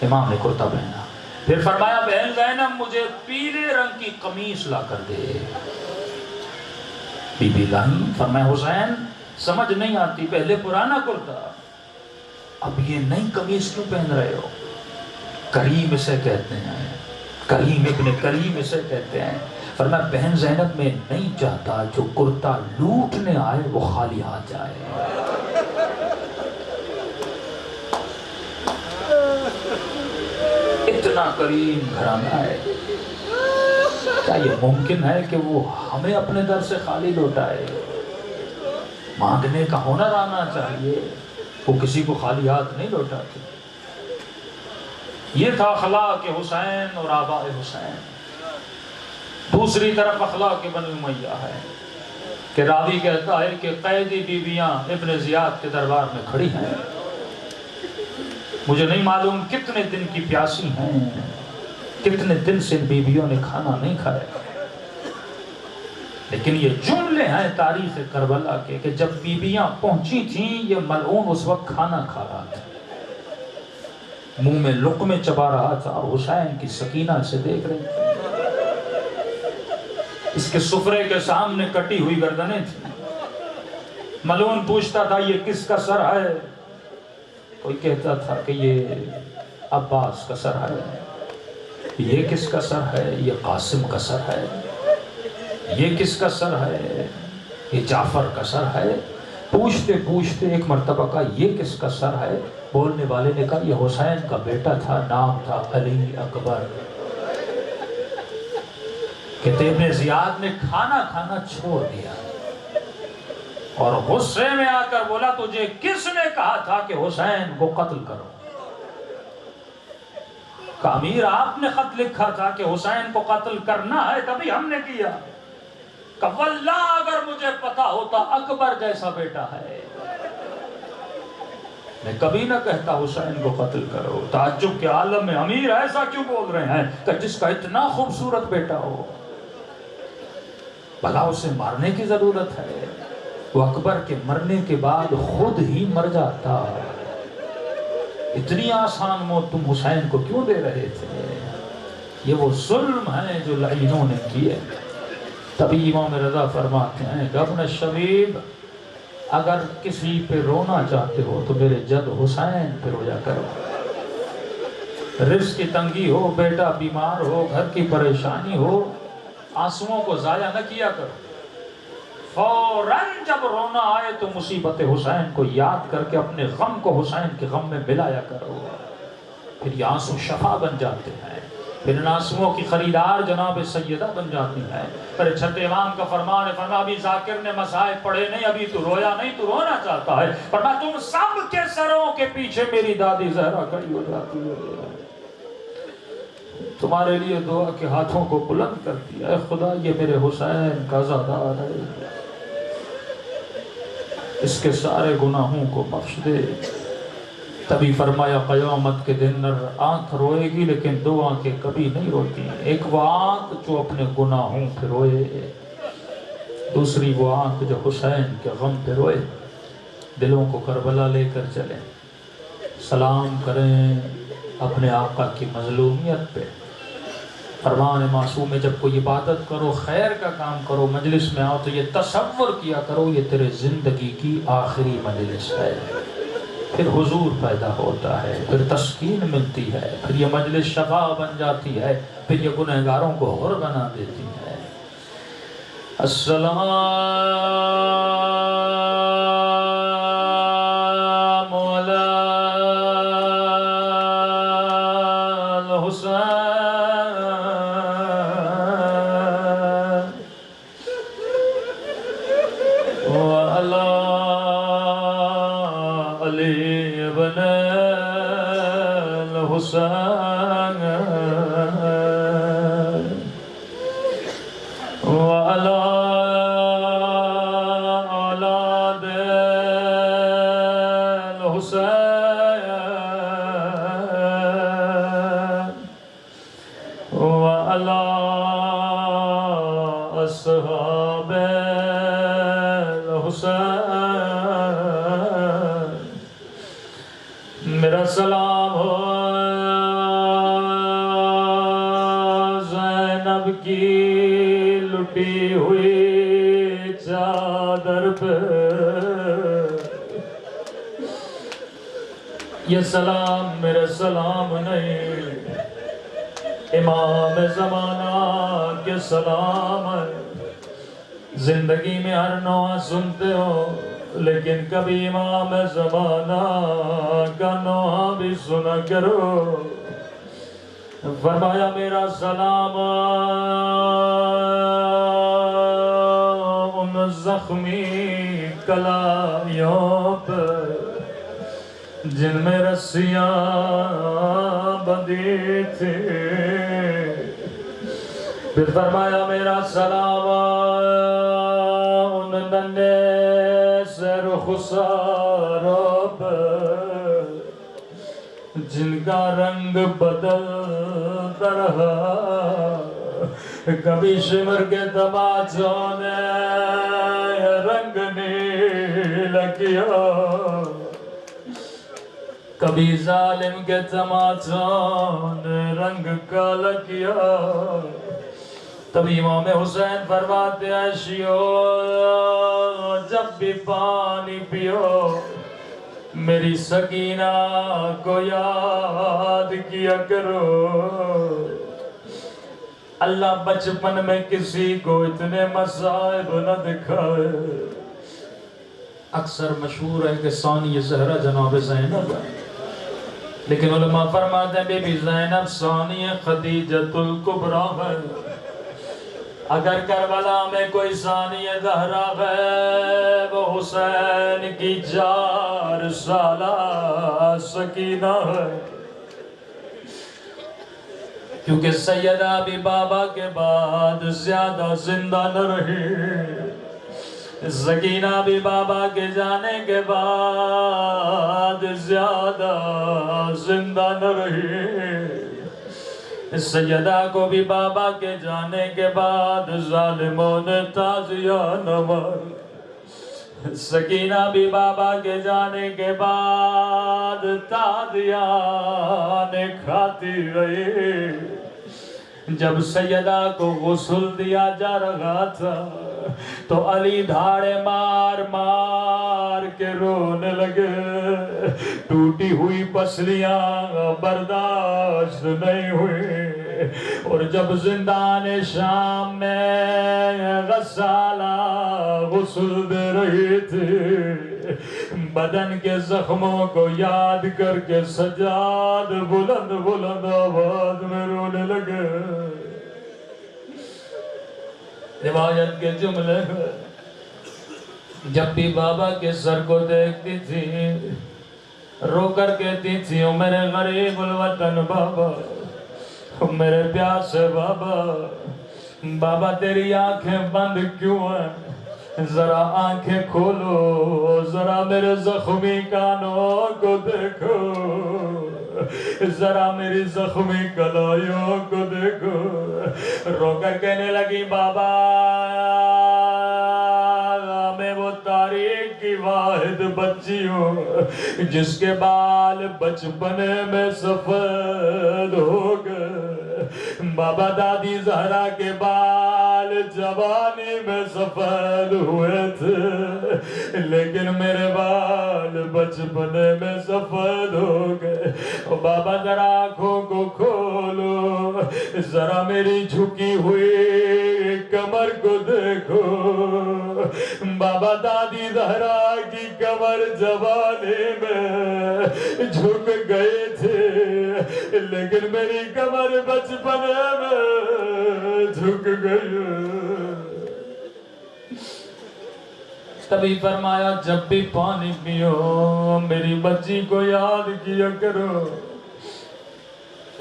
امام نے کرتا پہنا، پھر فرمایا بہن زینب مجھے پیلے رنگ کی قمیص لا کر دے. بی بی لائی. فرمایا حسین سمجھ نہیں آتی، پہلے پرانا کرتا اب یہ نئی قمیص کیوں پہن رہے ہو؟ کریم اسے کہتے ہیں، کریم ابن کریم اسے کہتے ہیں. فرمایا بہن زینب میں نہیں چاہتا جو کرتا لوٹنے آئے وہ خالی ہاتھ جائے. اتنا کریم گھرانہ ہے، کیا یہ ممکن ہے کہ وہ ہمیں اپنے در سے خالی لوٹائے؟ مانگنے کا ہنر آنا چاہیے. وہ کسی کو خالی ہاتھ نہیں لوٹاتے. یہ تھا اخلاق حسین اور آباء حسین. دوسری طرف اخلاق بنو امیہ ہے کہ راوی کہتا ہے کہ قیدی بیویاں ابن زیاد کے دربار میں کھڑی ہیں، مجھے نہیں معلوم کتنے دن کی پیاسی ہیں، کتنے دن سے بیویوں نے کھانا نہیں کھایا، لیکن یہ جملے ہیں تاریخ کربلا کے کہ جب بیویاں پہنچی تھیں یہ ملعون اس وقت کھانا کھا رہا تھا، منہ میں لقمے چبا رہا تھا اور حسین کی سکینہ سے دیکھ رہی تھی. اس کے سفرے کے سامنے کٹی ہوئی گردنیں تھیں. ملعون پوچھتا تھا یہ کس کا سر ہے؟ کوئی کہتا تھا کہ یہ عباس کا سر ہے. یہ کس کا سر ہے؟ یہ قاسم کا سر ہے۔ یہ کس کا سر ہے؟ یہ جعفر کا سر ہے۔ پوچھتے پوچھتے ایک مرتبہ کہا یہ کس کا سر ہے؟ بولنے والے نے کہا یہ حسین کا بیٹا تھا، نام تھا علی اکبر۔ کہتے ابن زیاد نے کھانا کھانا چھوڑ دیا اور غصے میں آ کر بولا تجھے کس نے کہا تھا کہ حسین کو قتل کرو؟ کہ امیر آپ نے خط لکھا تھا کہ حسین کو قتل کرنا ہے، تبھی ہم نے کیا۔ کہ واللہ اگر مجھے پتا ہوتا اکبر جیسا بیٹا ہے میں کبھی نہ کہتا حسین کو قتل کرو۔ تعجب کے عالم میں امیر ایسا کیوں بول رہے ہیں کہ جس کا اتنا خوبصورت بیٹا ہو بھلا اسے مارنے کی ضرورت ہے؟ وہ اکبر کے مرنے کے بعد خود ہی مر جاتا۔ اتنی آسان موت تم حسین کو کیوں دے رہے تھے؟ یہ وہ ظلم ہے جو لعینوں نے کیے۔ تبھی امام رضا فرماتے ہیں کہ ابن شبیب اگر کسی پہ رونا چاہتے ہو تو میرے جد حسین پہ رویا کرو۔ رزق کی تنگی ہو، بیٹا بیمار ہو، گھر کی پریشانی ہو، آنسوؤں کو ضائع نہ کیا کرو۔ فوراً جب رونا آئے تو مصیبت حسین کو یاد کر کے اپنے غم کو حسین کے غم میں ملایا کرو۔ پھر یہ آنسو شفا بن جاتے ہیں، پھر ان آنسوؤں کی خریدار جناب سیدہ بن جاتی ہیں۔ پھر چھٹے امام کا فرمان ہے، فرمایا ابھی ذاکر نے مصائب پڑھے نہیں، ابھی تو رویا نہیں، تو رونا چاہتا ہے۔ فرمایا تم سب کے سروں کے پیچھے میری دادی زہرا کھڑی ہو جاتی ہے، تمہارے لیے دعا کے ہاتھوں کو بلند کرتی ہے، اے خدا یہ میرے حسین کا زادہ ہے، اس کے سارے گناہوں کو بخش دے۔ تبھی فرمایا قیامت کے دن آنکھ روئے گی لیکن دو آنکھیں کبھی نہیں روتی۔ ایک وہ آنکھ جو اپنے گناہوں پہ روئے، دوسری وہ آنکھ جو حسین کے غم پہ روئے۔ دلوں کو کربلا لے کر چلیں، سلام کریں اپنے آقا کی مظلومیت پہ۔ فرمان معصوم میں جب کوئی عبادت کرو، خیر کا کام کرو، مجلس میں آؤ تو یہ تصور کیا کرو یہ تیرے زندگی کی آخری مجلس ہے۔ پھر حضور پیدا ہوتا ہے، پھر تسکین ملتی ہے، پھر یہ مجلس شفا بن جاتی ہے، پھر یہ گنہگاروں کو حر بنا دیتی ہے۔ السلام علی الحسین میرا سلام ہو زینب کی لٹی ہوئی چادر پہ، یہ سلام میرا سلام نہیں، امام زمانہ کے سلام ہے۔ زندگی میں ہر نوع سنتے ہو لیکن کبھی امام زمانہ کا نوع بھی سنا کرو۔ فرمایا میرا سلام ان زخمی کلائیوں پر جن میں رسیاں بندھی تھی۔ پھر فرمایا میرا سلام ان ننھے سے رخساروں پر جن کا رنگ بدلتا رہا، کبھی شمر کے تماچوں نے رنگ نیلا کیا، کبھی ظالم کے تماچوں نے رنگ کالا کیا۔ تبھی امام حسین فرماتے ہیں شیو جب بھی پانی پیو میری سکینہ کو یاد کیا کرو۔ اللہ بچپن میں کسی کو اتنے مصائب نہ دکھائے۔ اکثر مشہور ہے کہ ثانی زہرا جناب زینب ہے، لیکن علماء فرماتے ہیں بی بی زینب ثانی خدیجۃ الکبریٰ ہے۔ اگر کربلا میں کوئی ثانی زہرا ہے وہ حسین کی 4 سالہ سکینہ ہے، کیونکہ سیدہ بھی بابا کے بعد زیادہ زندہ نہ رہی، سکینہ بھی بابا کے جانے کے بعد زیادہ زندہ نہ رہی، سیدہ کو بھی بابا کے جانے کے بعد ظالموں نے تعزیہ نہ ماری، سکینہ بھی بابا کے جانے کے بعد تعزیہ نے کھاتی رہی۔ جب سیدہ کو غسل دیا جا رہا تھا تو علی دھاڑے مار مار کے رونے لگے، ٹوٹی ہوئی پسلیاں برداشت نہیں ہوئی، اور جب زندان شام میں غسالہ غسل دے رہی تھی، بدن کے زخموں کو یاد کر کے سجاد بلند بلند آواز میں رونے لگے۔ روایت کے جملے جب بھی بابا کے سر کو دیکھتی تھی رو کر کہتی تھی او میرے غریب الوطن بابا، او میرے پیاسے بابا، بابا تیری آنکھیں بند کیوں ہیں؟ ذرا آنکھیں کھولو، ذرا میرے زخمی کانوں کو دیکھو، ذرا میری زخمی کلائیوں کو دیکھو۔ رو کر کہنے لگی بابا میں وہ تاریخ کی واحد بچی ہوں جس کے بال بچپنے میں سفید ہو گئے، بابا دادی زہرا کے بال جوانی میں سفید ہوئے تھے، لیکن میرے بال بچپنے میں سفید ہو گئے۔ بابا ذرا آنکھوں کو کھولو، ذرا میری جھکی ہوئی کمر کو دیکھو، بابا دادی زہرا کی کمر جوانی میں جھک گئے تھے، لیکن میری کمر بچپنے میں جھک گئی۔ تبھی فرمایا جب بھی پانی پیو میری بچی کو یاد کیا کرو۔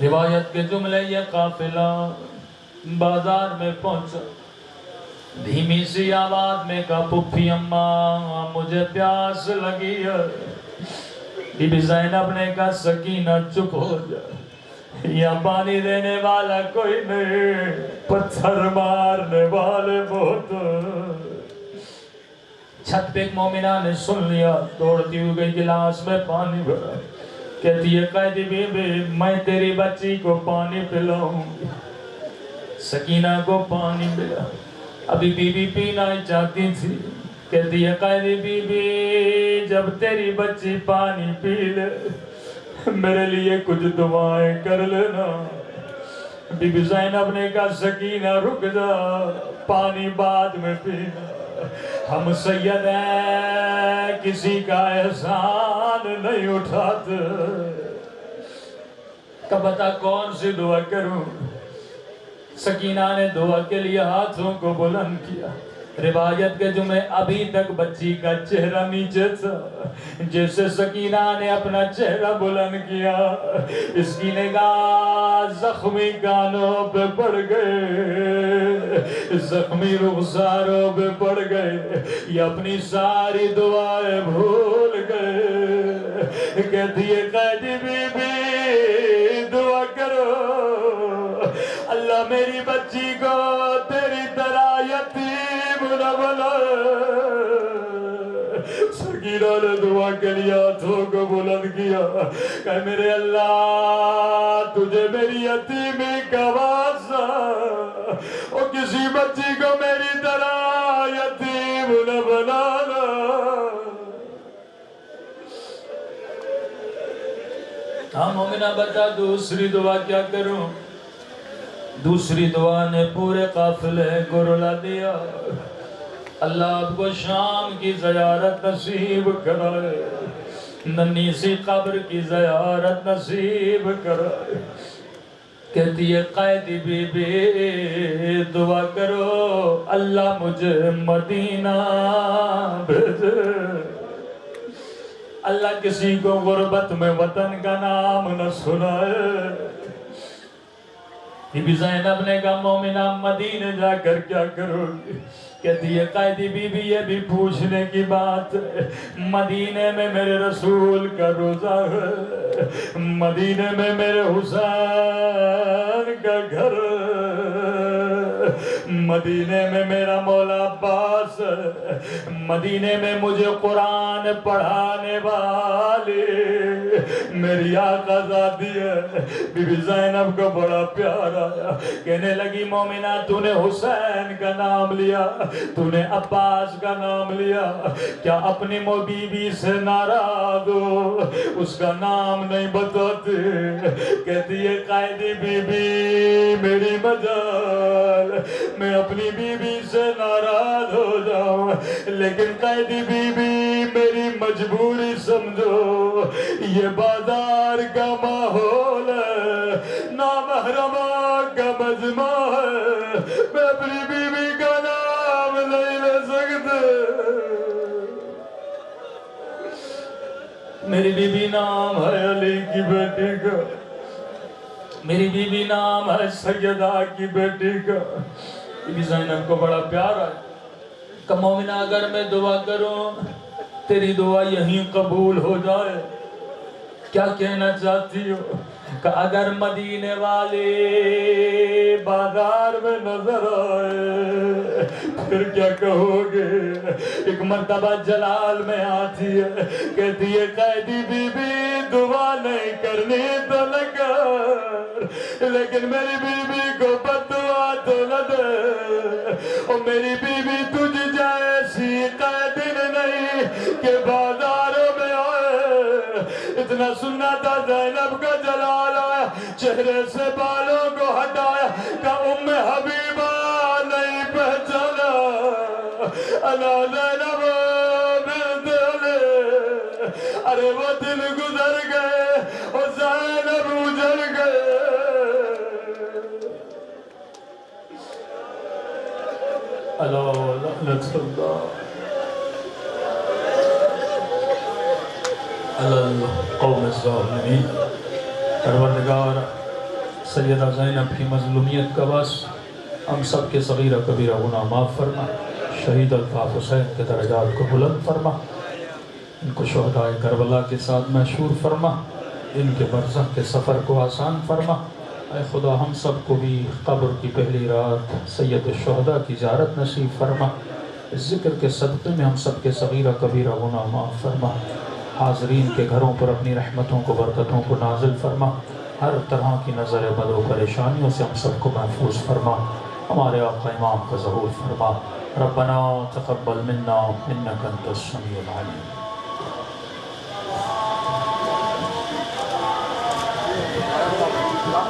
روایت کے جملے یہ قافلہ بازار میں پہنچا، دھیمی سی آواز میں کہا پھپھی اماں مجھے پیاس لگی ہے۔ بی بی زینب نے کہا سکینہ چپ ہو جا، یہاں پانی دینے والا کوئی نہیں، پتھر مارنے والے بہت۔ چھت پہ ایک مومنہ نے سن لیا، دوڑتی ہوئی گئی گلاس میں پانی بھرا، کہتی ہے قیدی بی بی میں تیری بچی کو پانی پلاؤں گی۔ سکینہ کو پانی ملا، ابھی بی بی پینا ہی چاہتی تھی، کہتی ہے قیدی بی بی جب تیری بچی پانی پی لے میرے لیے کچھ دعائیں کر لینا۔ بی بی زینب نے کہا سکینہ رک جا، پانی بعد میں پینا، ہم سید ہیں کسی کا احسان نہیں اٹھاتے۔ کب بتا کون سی دعا کروں؟ سکینہ نے دعا کے لیے ہاتھوں کو بلند کیا۔ روایت کے جمعے ابھی تک بچی کا چہرہ نیچے تھا، جیسے سکینہ نے اپنا چہرہ بلند کیا اس کی نگاہ زخمی کانوں پہ پڑ گئے، زخمی رخساروں پہ پڑ گئے، یہ اپنی ساری دعائیں بھول گئے۔ کہتی ہے قیدی بی بی دعا کرو اللہ میری بچی کو تیری طرح یتیم نہ بنائے۔ سکینہ نے دعا کے لیے ہاتھوں کو بلند کیا کہ میرے اللہ تجھے میری یتیمی کا واسطہ اور کسی بچی کو میری طرح یتیم نہ بنانا۔ ہاں مومنہ بتا دوسری دعا کیا کروں؟ دوسری دعا نے پورے قافلے کو رلا دیا، اللہ آپ کو شام کی زیارت نصیب کرائے، ننھی سی قبر کی زیارت نصیب کرائے۔ کہتی ہے قائدی بی بی دعا کرو اللہ مجھے مدینہ بھیجے۔ اللہ کسی کو غربت میں وطن کا نام نہ سنائے۔ بی بی زینب نے کہا مومنہ مدینہ جا کر کیا کرو گی؟ کہتی ہے قائدی بی بی یہ بھی پوچھنے کی بات ہے، مدینے میں میرے رسول کا روزہ ہے، مدینے میں میرے حسین کا گھر ہے، مدینے میں میرا مولا عباس ہے، مدینے میں مجھے قرآن پڑھانے والی میری آقا ذاتی ہے۔ بی بی زینب کو بڑا پیار آیا، کہنے لگی مومنہ تو نے حسین کا نام لیا، تو نے عباس کا نام لیا، کیا اپنی بی بی سے ناراض ہو؟ اس کا نام نہیں بتاتے۔ کہتی ہے قائدی بی بی میری مجال، میں اپنی بی بی سے ناراض ہو جاؤں، لیکن قائدی بی بی میری مجبوری سمجھو، یہ بازار کا ماحول ہے، نامحرمہ کا مجمع ہے، میں اپنی بی بی کا نام نہیں لے سکتے۔ میری بی بی نام ہے علی کی بیٹی کا، میری بی بی نام ہے سیدہ کی بیٹی کا۔ بی بی زینب کو بڑا پیار ہے کہ مومنہ اگر میں دعا کروں تیری دعا یہیں قبول ہو جائے، کیا کہنا چاہتی ہو؟ کہ اگر مدینے والے بازار میں نظر آئے پھر کیا کہو گے؟ ایک مرتبہ جلال میں آتی ہے، کہتی ہے قائدی بی بی دعا نہیں کرنی تو نہ کر، لیکن میری بی بی کو بد دعا تو نہ دے، اور میری بی بی تجھ جیسی قائدن نہیں کہ بازاروں میں آئے۔ اتنا سننا تھا زینب کا جلال آیا، چہرے سے بالوں کو ہٹایا کہ ام حبیبہ نہیں پہچانا، انا زینب بنت علی، ارے وہ دن گزر گئے اور زینب اجڑ گئے۔ اللہ لعنت اللہ قوم الظالمین۔ پروردگار سیدہ زینب کی مظلومیت کا بس ہم سب کے صغیرہ کبیرہ گناہ معاف فرما، شہید الطاف حسین کے درجات کو بلند فرما، ان کو شہدائے کربلا کے ساتھ محشور فرما، ان کے برزخ کے سفر کو آسان فرما۔ اے خدا ہم سب کو بھی قبر کی پہلی رات سید الشہداء کی زیارت نصیب فرما، اس ذکر کے صدقے میں ہم سب کے صغیرہ کبیرہ گناہ معاف فرما، حاضرین کے گھروں پر اپنی رحمتوں کو برکتوں کو نازل فرما، ہر طرح کی نظر بد و پریشانیوں سے ہم سب کو محفوظ فرما، ہمارے آقا امام کا ظہور فرما۔ ربنا تقبل منا انک انت السمیع العلیم۔